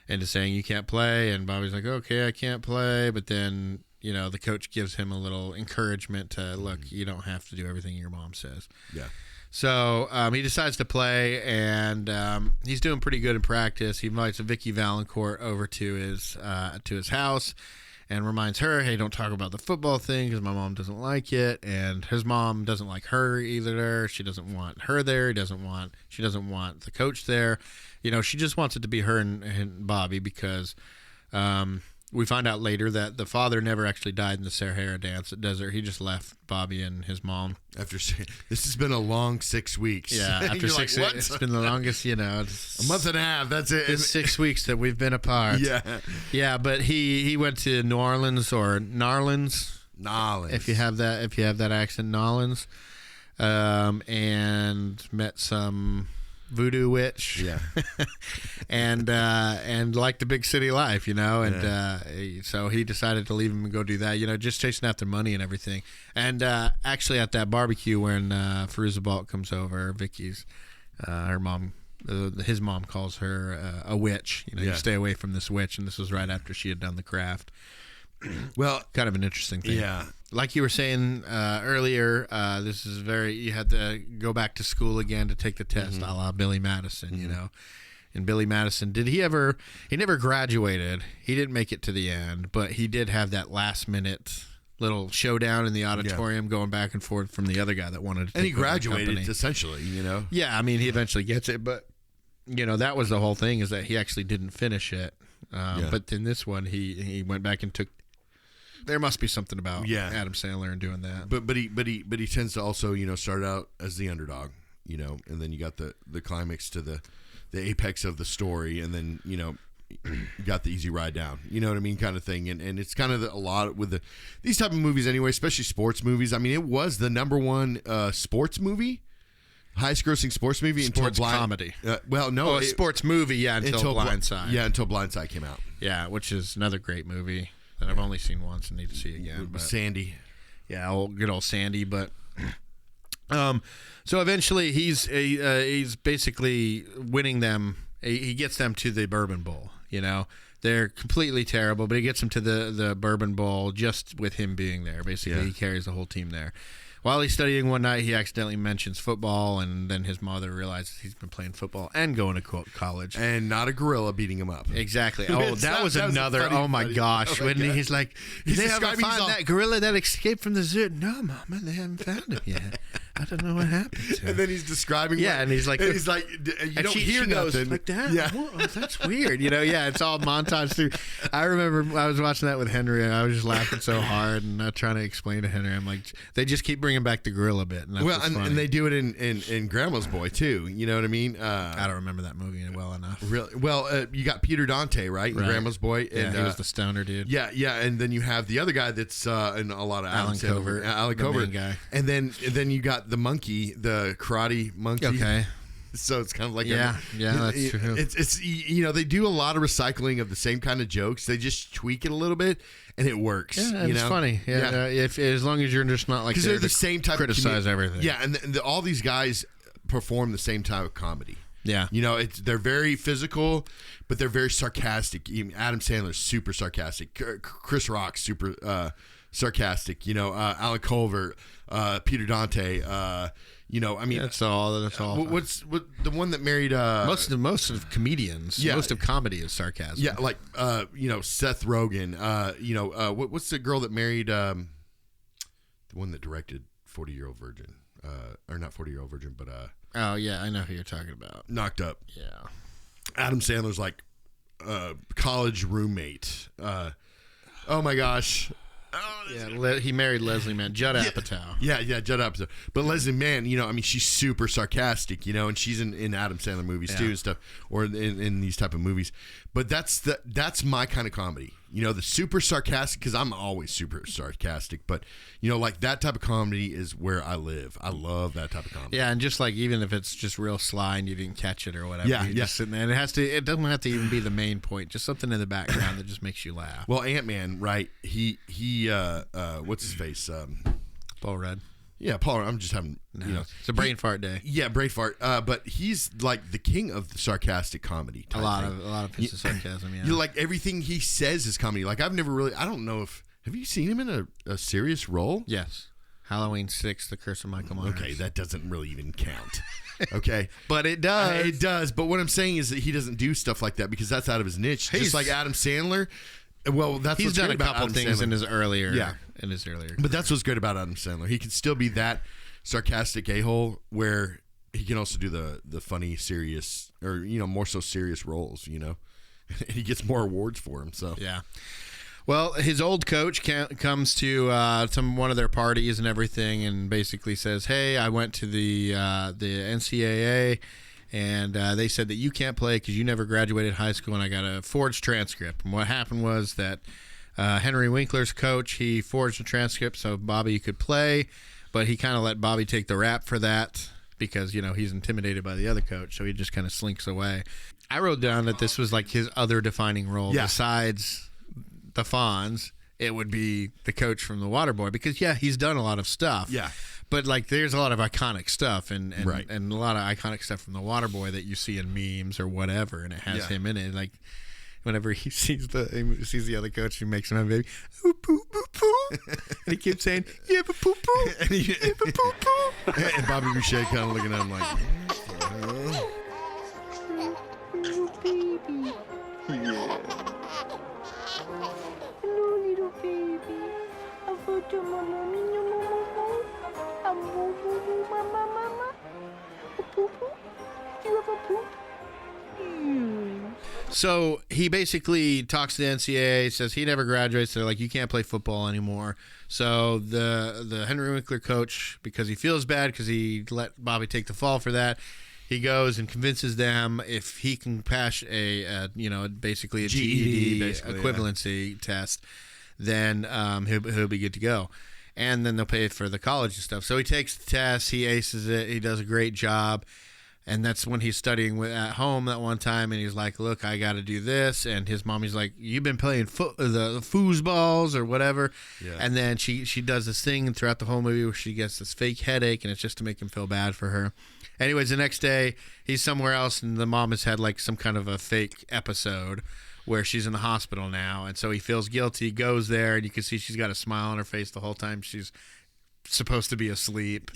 into saying you can't play. And Bobby's like, okay, I can't play. But then, the coach gives him a little encouragement to, look, you don't have to do everything your mom says. Yeah. So he decides to play, and he's doing pretty good in practice. He invites Vicky Valancourt over to his house, and reminds her, hey, don't talk about the football thing because my mom doesn't like it, and his mom doesn't like her either. She doesn't want her there. She doesn't want the coach there. She just wants it to be her and Bobby because we find out later that the father never actually died in the Sahara Desert. He just left Bobby and his mom. This has been a long 6 weeks. Yeah, after 6 weeks. It's been the longest, a month and a half, that's it. It's 6 weeks that we've been apart. Yeah. Yeah, but he went to New Orleans or Narlands. If you have that accent, Narlands. And met some voodoo witch, and liked the big city life, and so he decided to leave him and go do that, just chasing after money and everything. And actually at that barbecue when Fairuza Balk comes over, Vicky's her mom, his mom calls her a witch. You stay away from this witch, and this was right after she had done the craft. Well, kind of an interesting thing. Yeah. Like you were saying earlier, this is you had to go back to school again to take the test, a la Billy Madison, And Billy Madison, he never graduated. He didn't make it to the end, but he did have that last minute little showdown in the auditorium going back and forth from the other guy that wanted to take And he graduated, the company. essentially, Yeah, I mean, he eventually gets it, but, that was the whole thing, is that he actually didn't finish it. But in this one, he went back and took. There must be something about Adam Sandler and doing that. But he tends to also start out as the underdog, and then you got the climax to the apex of the story, and then you got the easy ride down. You know what I mean, kind of thing. And it's kind of a lot with these type of movies anyway, especially sports movies. I mean, it was the number one sports movie. Highest grossing sports movie sports comedy. Sports movie, until Blindside. Until Blindside came out. Yeah, which is another great movie that I've only seen once and need to see again. But Sandy. Yeah, good old Sandy. But so eventually he's basically winning them. He gets them to the Bourbon Bowl. They're completely terrible, but he gets them to the Bourbon Bowl just with him being there. Basically, he carries the whole team there. While he's studying one night, he accidentally mentions football, and then his mother realizes he's been playing football and going to college. And not a gorilla beating him up. Exactly. Oh, that was another. Oh, my gosh. When he's like, did they ever find that gorilla that escaped from the zoo? No, Mama, they haven't found him yet. I don't know what happened to him. And then he's describing. Yeah, and he's like, you don't hear nothing. Like, Dad, that's weird. It's all montage through. I remember I was watching that with Henry, and I was just laughing so hard and not trying to explain to Henry. I'm like, they just keep bringing back the gorilla bit. And that's and they do it in Grandma's Boy too. You know what I mean? I don't remember that movie well enough. Really? Well, you got Peter Dante, right? In Grandma's Boy. And he was the stoner dude. Yeah, and then you have the other guy that's in a lot of Alan Covert. Alan Covert guy. And then you got the monkey, the karate monkey. Okay. So it's kind of like that's true. It's they do a lot of recycling of the same kind of jokes. They just tweak it a little bit, and it works. Yeah, it's funny. Yeah, if as long as you're just not like because they're the same type criticize of everything. Yeah, and all these guys perform the same type of comedy. Yeah, they're very physical, but they're very sarcastic. Even Adam Sandler's super sarcastic. Chris Rock's super sarcastic. Alan Covert, Peter Dante. I mean, that's all. What's the one that married? Most of comedians. Yeah. Most of comedy is sarcasm. Yeah, like Seth Rogen. What's the girl that married? The one that directed 40-Year-Old Virgin, or not 40-Year-Old Virgin, but oh yeah, I know who you're talking about. Knocked Up. Yeah. Adam Sandler's like college roommate. Oh my gosh. He married Leslie Mann, Judd Apatow. Yeah, Judd Apatow. But Leslie Mann, she's super sarcastic, and she's in Adam Sandler movies too and stuff, or in these type of movies. But that's my kind of comedy. The super sarcastic, because I'm always super sarcastic. But like that type of comedy is where I live. I love that type of comedy. Yeah, and just like even if it's just real sly and you didn't catch it or whatever, you're just sitting there. And it doesn't have to even be the main point. Just something in the background that just makes you laugh. Well, Ant-Man, right? He what's his face? Paul Rudd. Yeah, Paul. I'm just having it's a brain fart day. Yeah, brain fart. But he's like the king of the sarcastic comedy. A lot of his sarcasm. Yeah, like everything he says is comedy. Like I don't know if have you seen him in a serious role? Yes, Halloween 6, The Curse of Michael Myers. Okay, that doesn't really even count. Okay, but it does. It does. But what I'm saying is that he doesn't do stuff like that because that's out of his niche. Just like Adam Sandler. Well, that's he's done a couple things in his earlier. Yeah. But that's what's great about Adam Sandler. He can still be that sarcastic a-hole where he can also do the funny, serious, or more so serious roles. And he gets more awards for him. So yeah. Well, his old coach comes to one of their parties and everything, and basically says, "Hey, I went to the NCAA, and they said that you can't play because you never graduated high school, and I got a forged transcript." And what happened was that Henry Winkler's coach, he forged a transcript so Bobby could play, but he kind of let Bobby take the rap for that because he's intimidated by the other coach, so he just kind of slinks away. I wrote down that this was like his other defining role besides the Fonz. It would be the coach from the Waterboy because he's done a lot of stuff. Yeah. But like there's a lot of iconic stuff and right. and a lot of iconic stuff from the Waterboy that you see in memes or whatever, and it has him in it. Like whenever he sees the other coach, he makes him have a baby. Ooh, poo, poo, poo. And he keeps saying, "Yeah, but poo poo." Yeah, but poo poo. And Bobby Boucher kind of looking at him like, So he basically talks to the NCAA, says he never graduates. They're like, you can't play football anymore. So the Henry Winkler coach, because he feels bad because he let Bobby take the fall for that, he goes and convinces them if he can pass basically a GED equivalency test, then he'll be good to go. And then they'll pay for the college and stuff. So he takes the test, he aces it, he does a great job. And that's when he's studying at home that one time, and he's like, "Look, I got to do this." And his mommy's like, "You've been playing the foosballs or whatever." Yeah. And then she does this thing throughout the whole movie where she gets this fake headache, and it's just to make him feel bad for her. Anyways, the next day he's somewhere else, and the mom has had like some kind of a fake episode where she's in the hospital now, and so he feels guilty. Goes there, and you can see she's got a smile on her face the whole time she's supposed to be asleep,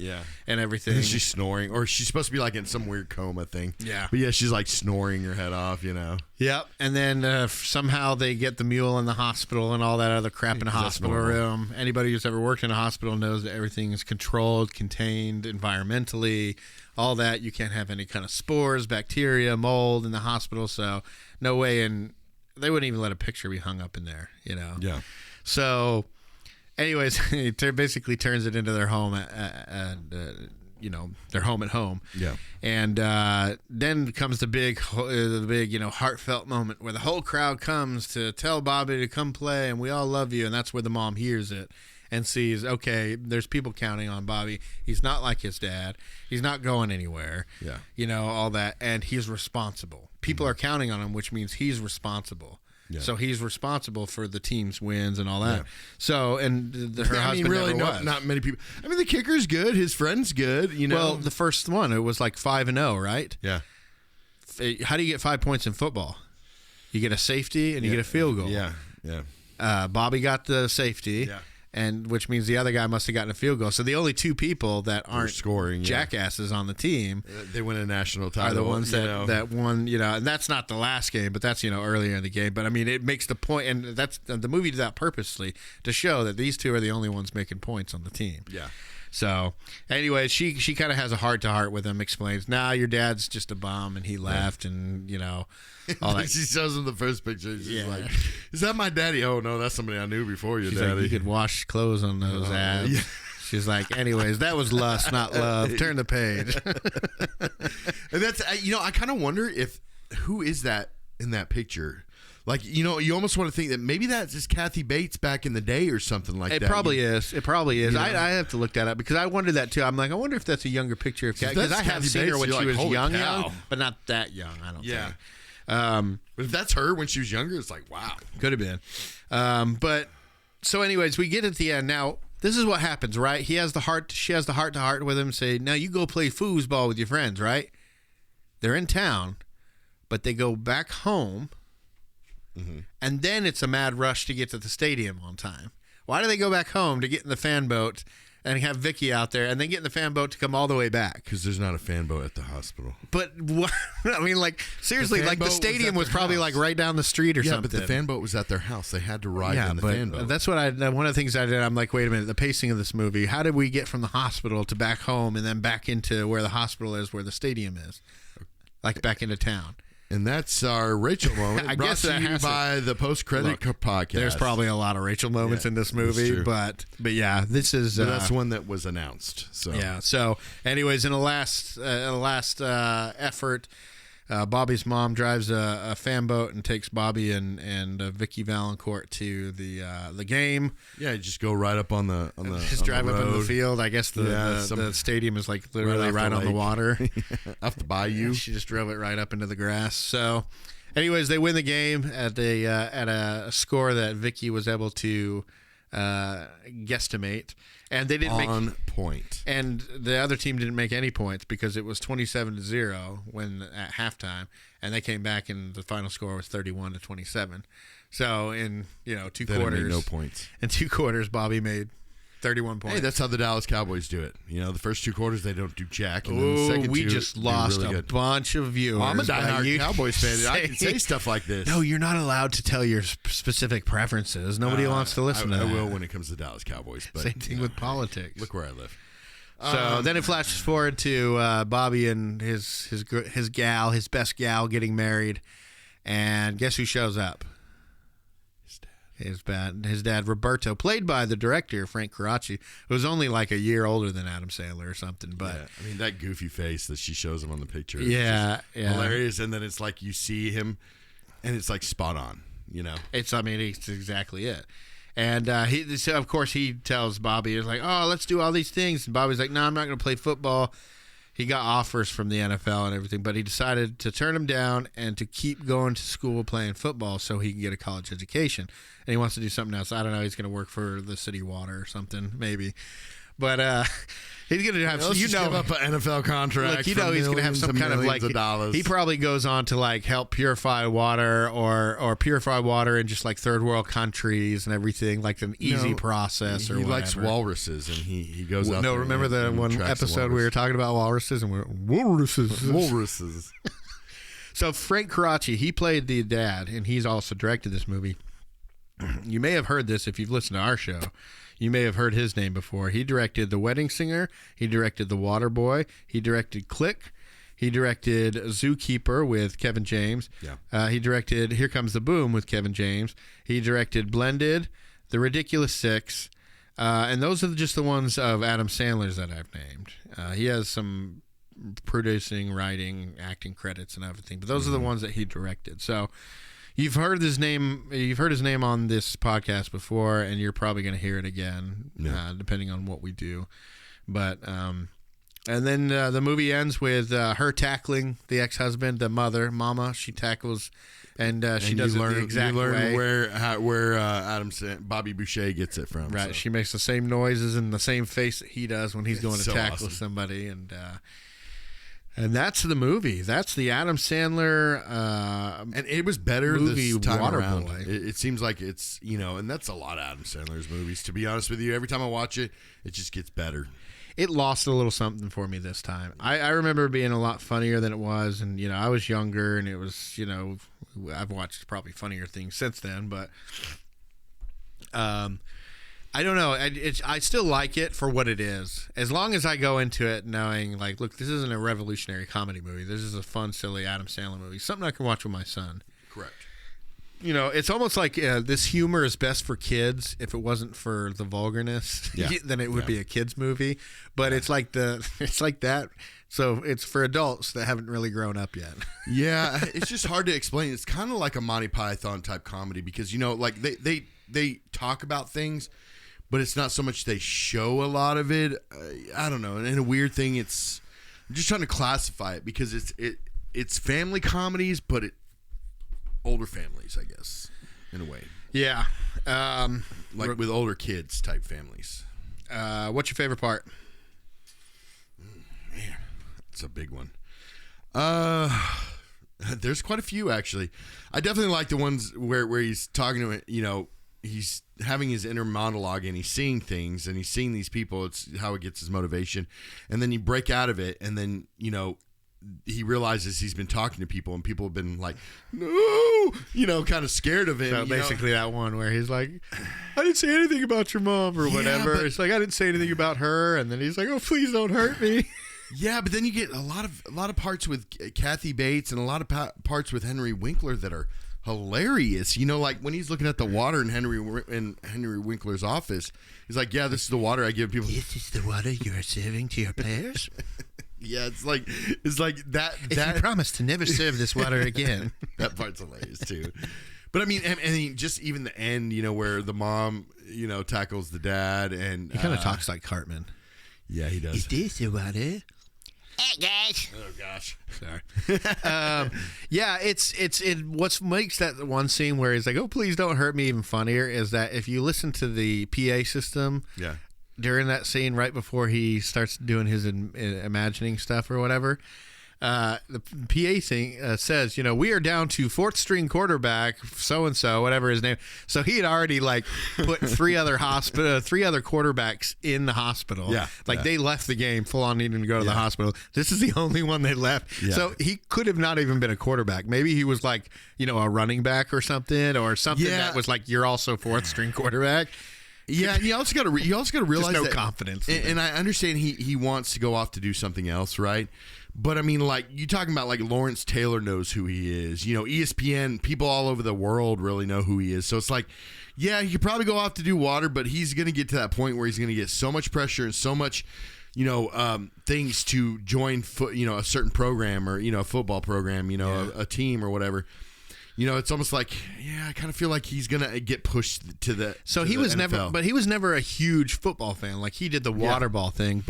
and everything. And she's snoring, or she's supposed to be like in some weird coma thing. Yeah, but she's like snoring her head off, Yep. And then somehow they get the mule in the hospital and all that other crap in a hospital room. Anybody who's ever worked in a hospital knows that everything is controlled, contained environmentally, all that. You can't have any kind of spores, bacteria, mold in the hospital. So no way, and they wouldn't even let a picture be hung up in there, Yeah. So anyways, he basically turns it into their home, their home at home. Yeah. And then comes the big, heartfelt moment where the whole crowd comes to tell Bobby to come play, and we all love you. And that's where the mom hears it and sees, okay, there's people counting on Bobby. He's not like his dad. He's not going anywhere. Yeah. All that. And he's responsible. People are counting on him, which means he's responsible. Yeah. So he's responsible for the team's wins and all that. Yeah. So, and her husband really never was. Not many people. I mean, the kicker's good. His friend's good. Well, the first one, it was like 5-0, right? Yeah. How do you get 5 points in football? You get a safety and you get a field goal. Yeah. Bobby got the safety. Yeah. And which means the other guy must have gotten a field goal. So the only two people that aren't scoring jackasses on the team, they win a national title, are the ones that won. And that's not the last game, but that's earlier in the game. But I mean, it makes the point, and that's the movie did that purposely to show that these two are the only ones making points on the team. Yeah. So, anyway, she kind of has a heart-to-heart with him, explains, your dad's just a bum, and he left, and, all that. She shows him the first picture. She's like, is that my daddy? Oh, no, that's somebody I knew before your daddy. Like, you could wash clothes on those abs. Yeah. She's like, anyways, that was lust, not love. Turn the page. And that's, I kind of wonder who is that in that picture? Like, you almost want to think that maybe that's just Kathy Bates back in the day or something like that. It probably is. I have to look that up because I wondered that too. I'm like, I wonder if that's a younger picture of Kathy. Because I have seen her when she was young, but not that young, I don't think. But if that's her when she was younger, it's like, wow. Could have been. But so anyways, we get at the end. Now, this is what happens, right? She has the heart-to-heart with him, say, now you go play foosball with your friends, right? They're in town, but they go back home. Mm-hmm. And then it's a mad rush to get to the stadium on time. Why do they go back home to get in the fan boat and have Vicky out there, and then get in the fan boat to come all the way back. Because there's not a fan boat at the hospital. But what, I mean, like seriously, like the stadium was probably like right down the street or something. Yeah, but the fan boat was at their house. They had to ride in the fan boat. That's what one of the things I did. I'm like, wait a minute, the pacing of this movie. How did we get from the hospital to back home and then back into where the hospital is, where the stadium is, like back into town? And that's our Rachel moment. I guess that has by the post-credit podcast. There's probably a lot of Rachel moments in this movie, but yeah, this is that's one that was announced. So yeah. So, anyways, in a last effort, Bobby's mom drives a fan boat and takes Bobby and Vicky Valancourt to the game. Yeah, just go right up on the just drive up into the field. I guess the stadium is like literally right on the water. Off the bayou. She just drove it right up into the grass. So, anyways, they win the game at a score that Vicky was able to guesstimate. And they didn't on point. And the other team didn't make any points because it was 27-0 when at halftime, and they came back and the final score was 31-27. So in two quarters, no points. In 2 quarters, Bobby made 31 points. Hey, that's how the Dallas Cowboys do it. The first 2 quarters they don't do jack. And then the second we just lost really a bunch of viewers. I'm a diehard Cowboys fan. I can say stuff like this. No, you're not allowed to tell your specific preferences. Nobody wants to listen to that. I will when it comes to Dallas Cowboys. But, same thing with politics. Look where I live. So then it flashes forward to Bobby and his gal, his best gal, getting married, and guess who shows up? His dad, Roberto, played by the director, Frank Caracci, who was only like a year older than Adam Sandler or something. But yeah, I mean, that goofy face that she shows him on the picture is hilarious. And then it's like you see him, and it's like spot on, It's exactly it. And so of course, he tells Bobby, he's like, oh, let's do all these things. And Bobby's like, no, I'm not going to play football. He got offers from the NFL and everything, but he decided to turn them down and to keep going to school playing football so he can get a college education. And he wants to do something else. I don't know. He's going to work for the city water or something, maybe. But he's going to have, give up an NFL contract. Look, he's going to have some kind of like dollars. He probably goes on to like help purify water or purify water in just like third world countries and everything, like an easy process. Or he whatever. likes walruses, and he goes out. No, remember the one episode we were talking about walruses and we're walruses. So Frank Caracci, he played the dad, and he's also directed this movie. You may have heard this if you've listened to our show. You may have heard his name before. He directed The Wedding Singer. He directed The Waterboy. He directed Click. He directed Zookeeper with Kevin James. Yeah. He directed Here Comes the Boom with Kevin James. He directed Blended, The Ridiculous Six. And those are just the ones of Adam Sandler's that I've named. He has some producing, writing, acting credits and everything. But those are the ones that he directed. So you've heard his name. You've heard his name on this podcast before, and you're probably going to hear it again, depending on what we do. But and then the movie ends with her tackling the ex-husband, the mama. She tackles, and she does it the exact way. Where Bobby Boucher gets it from. Right. So. She makes the same noises and the same face that he does when he's going to tackle somebody, and that's the movie. That's the Adam Sandler. And it was better movie, this time around. Waterboy. It seems like it's, and that's a lot of Adam Sandler's movies, to be honest with you. Every time I watch it, it just gets better. It lost a little something for me this time. I remember being a lot funnier than it was. And, I was younger, and it was, I've watched probably funnier things since then. But I don't know. I still like it for what it is. As long as I go into it knowing, like, look, this isn't a revolutionary comedy movie. This is a fun, silly Adam Sandler movie. Something I can watch with my son. Correct. It's almost like this humor is best for kids. If it wasn't for the vulgarness, then it would be a kids movie. But it's like that. So it's for adults that haven't really grown up yet. Yeah, it's just hard to explain. It's kind of like a Monty Python type comedy because like they talk about things, but it's not so much they show a lot of it. I don't know. And a weird thing, I'm just trying to classify it because it's family comedies, but older families, I guess, in a way. Yeah. Like with older kids type families. What's your favorite part? Man, it's a big one. There's quite a few, actually. I definitely like the ones where he's talking to it, he's having his inner monologue and he's seeing things and he's seeing these people. It's how it gets his motivation. And then you break out of it, and then, you know, he realizes he's been talking to people and people have been like, no, you know, kind of scared of him. So basically that one where he's like, I didn't say anything about your mom or whatever. It's like, I didn't say anything about her. And then he's like, oh, please don't hurt me. Yeah, but then you get a lot of parts with Kathy Bates and a lot of parts with Henry Winkler that are hilarious. You know, like when he's looking at the water in Henry Winkler's office, he's like, yeah, this is the water I give people. This is the water you're serving to your players? Yeah, it's like that. If you promise to never serve this water again. That part's hilarious too. But I mean, and just even the end, you know, where the mom, you know, tackles the dad, and he kind of talks like Cartman. Yeah, he does. Is this the water? Hey guys. Oh gosh, sorry. Yeah, it's what makes that one scene where he's like, "Oh, please don't hurt me," even funnier is that if you listen to the PA system, yeah. During that scene, right before he starts doing his imagining stuff or whatever, the PA thing says, you know, we are down to 4th string quarterback, so and so, whatever his name. So he had already like put 3 other quarterbacks in the hospital. Yeah, they left the game full on needing to go to the hospital. This is the only one they left. Yeah. So he could have not even been a quarterback. Maybe he was like, you know, a running back or something that was like, you're also 4th string quarterback. Yeah, and you also got to realize just no that, confidence. And I understand he wants to go off to do something else, right? But I mean, like you talking about, like Lawrence Taylor knows who he is. You know, ESPN, people all over the world really know who he is. So it's like, yeah, he could probably go off to do water, but he's going to get to that point where he's going to get so much pressure and so much, you know, things to join, a certain program or, you know, a football program, you know, a team or whatever. You know, it's almost like, yeah, I kind of feel like he's gonna get pushed to the. So he was NFL. he was never a huge football fan. Like he did the Waterboy thing,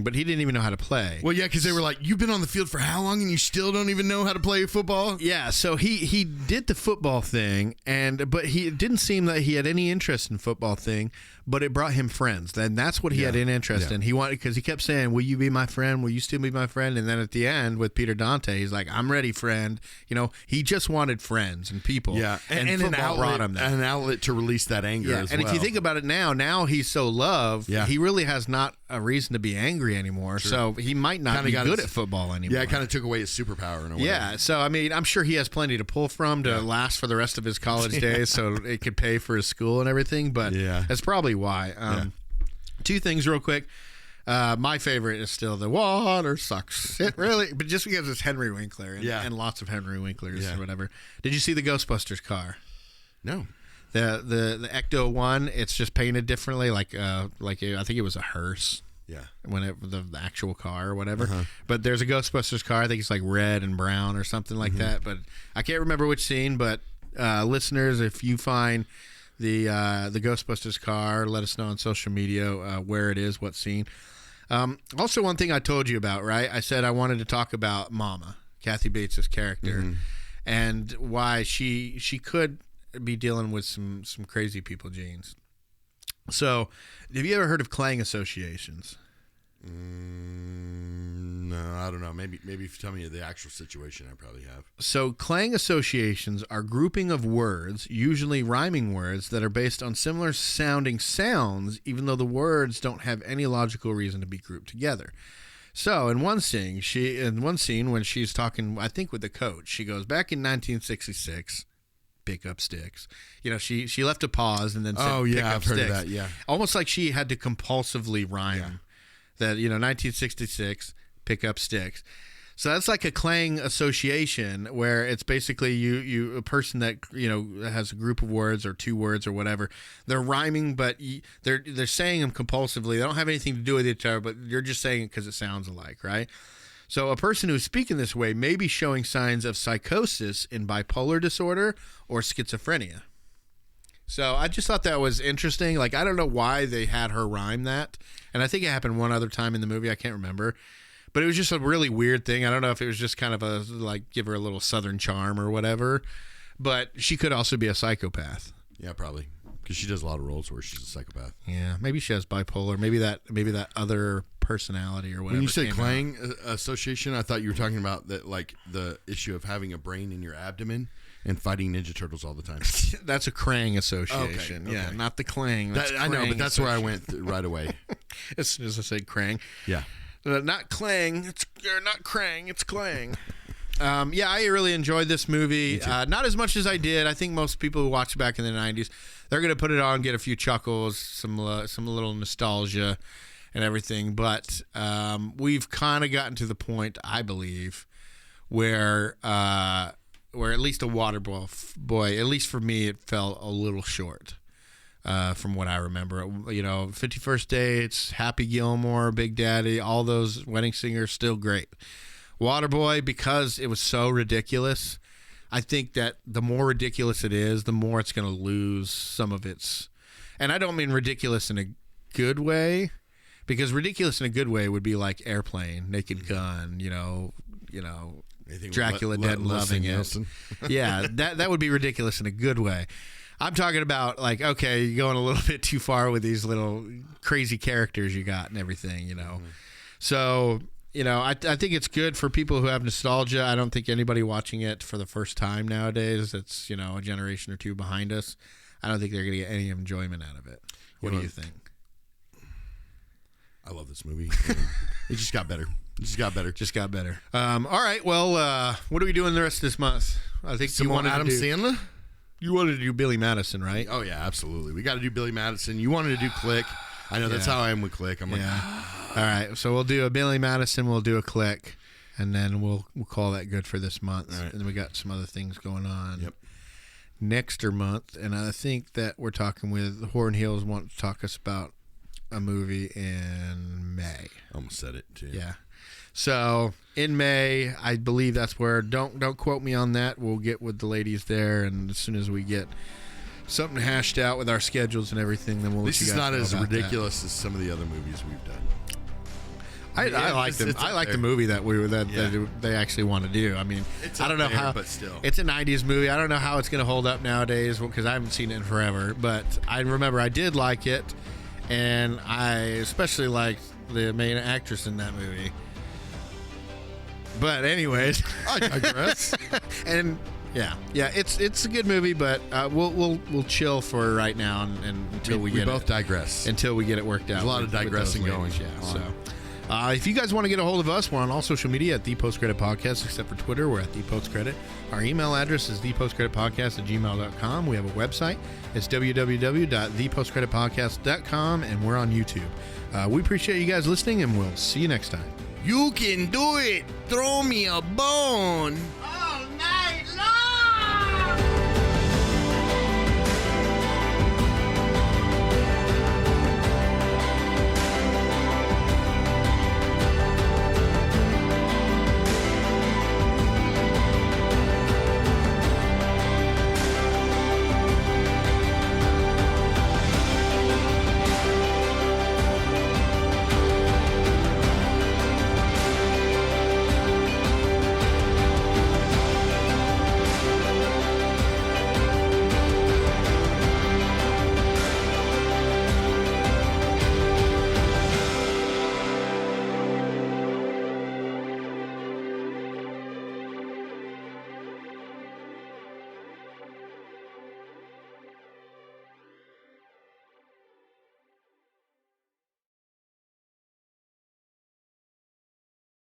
but he didn't even know how to play. Well, yeah, because they were like, "You've been on the field for how long, and you still don't even know how to play football?" Yeah, so he did the football thing, but he didn't seem that he had any interest in football thing. But it brought him friends, and that's what he had an interest in. He wanted, because he kept saying, "Will you be my friend? Will you still be my friend?" And then at the end with Peter Dante, he's like, "I'm ready, friend." You know, he just wanted friends and people. Yeah, and an outlet to release that anger. Yeah, as and well. if you think about it now he's so loved. Yeah. He really has not a reason to be angry anymore. Sure. So he might not be good at football anymore. Yeah, it kind of took away his superpower in a way. Yeah, so I mean, I'm sure he has plenty to pull from to last for the rest of his college days, so it could pay for his school and everything. But that's probably why. 2 things real quick. My favorite is still the water sucks. It really, but just because it's Henry Winkler and lots of Henry Winklers or whatever. Did you see the Ghostbusters car? No. The Ecto one, it's just painted differently, like I think it was a hearse. Yeah. When the actual car or whatever. But there's a Ghostbusters car. I think it's like red and brown or something like that. But I can't remember which scene. But listeners, if you find the Ghostbusters car, let us know on social media where it is, what scene. Also, one thing I told you about, right? I said I wanted to talk about Mama, Kathy Bates' character, and why she could be dealing with some crazy people genes. So, have you ever heard of clang associations? No, I don't know. Maybe if you tell me the actual situation, I probably have. So clang associations are grouping of words, usually rhyming words, that are based on similar sounding sounds, even though the words don't have any logical reason to be grouped together. So in one scene, when she's talking, I think with the coach, she goes, back in 1966, pick up sticks. You know, she left a pause and then said, pick up I've sticks. heard of that, yeah. Almost like she had to compulsively rhyme that, 1966, pick up sticks. So that's like a clang association where it's basically you a person that has a group of words or 2 words or whatever. They're rhyming, but they're saying them compulsively. They don't have anything to do with each other, but you're just saying it because it sounds alike, right? So a person who's speaking this way may be showing signs of psychosis in bipolar disorder or schizophrenia. So I just thought that was interesting. Like, I don't know why they had her rhyme that. And I think it happened one other time in the movie. I can't remember. But it was just a really weird thing. I don't know if it was just kind of give her a little Southern charm or whatever. But she could also be a psychopath. Yeah, probably. Because she does a lot of roles where she's a psychopath. Yeah, maybe she has bipolar. Maybe that other personality or whatever. When you say clang association, I thought you were talking about that, like the issue of having a brain in your abdomen. And fighting Ninja Turtles all the time. That's a Krang association. Okay. Yeah, not the Clang. I know, but that's where I went right away. As soon as I said Krang. Yeah. Not Clang. It's not Krang. It's Clang. Yeah, I really enjoyed this movie. Not as much as I did. I think most people who watched back in the 90s, they're going to put it on, get a few chuckles, some little nostalgia and everything. But we've kind of gotten to the point, I believe, where at least a Waterboy, at least for me, it fell a little short from what I remember. 51st Dates, Happy Gilmore, Big Daddy, all those Wedding Singers, still great. Waterboy, because it was so ridiculous, I think that the more ridiculous it is, the more it's going to lose some of its... And I don't mean ridiculous in a good way, because ridiculous in a good way would be like Airplane, Naked Gun, Dracula Dead and Loving It. Yeah, that would be ridiculous in a good way. I'm talking about like, okay, you're going a little bit too far with these little crazy characters you got and everything, So, I think it's good for people who have nostalgia. I don't think anybody watching it for the first time nowadays that's, a generation or two behind us, I don't think they're going to get any enjoyment out of it. What do you think? I love this movie. It just got better. Just got better. All right. Well, what are we doing the rest of this month? I think you wanted Adam Sandler. You wanted to do Billy Madison, right? Oh yeah, absolutely. We got to do Billy Madison. You wanted to do Click. I know that's how I am with Click. I'm like, all right. So we'll do a Billy Madison. We'll do a Click, and then we'll call that good for this month. Right. And then we got some other things going on next month, and I think that we're talking with Horn Hills want to talk us about a movie in May. Almost said it too. Yeah. So in May, I believe that's where. Don't quote me on that. We'll get with the ladies there, and as soon as we get something hashed out with our schedules and everything, then we'll. This let you is guys not as ridiculous that. as some of the other movies we've done. I like them. I like the movie that they actually want to do. I mean, I don't know how, but still, it's a '90s movie. I don't know how it's going to hold up nowadays because I haven't seen it in forever. But I remember I did like it, and I especially liked the main actress in that movie. But anyways, I digress. And yeah, it's a good movie, but we'll chill for right now and until we get both digress until we get it worked out. There's a lot of digressing going. Yeah, so. If you guys want to get a hold of us, we're on all social media at The Post Credit Podcast, except for Twitter. We're at The Post Credit. Our email address is thepostcreditpodcast@gmail.com. We have a website. It's www.thepostcreditpodcast.com, and we're on YouTube. We appreciate you guys listening, and we'll see you next time. You can do it. Throw me a bone.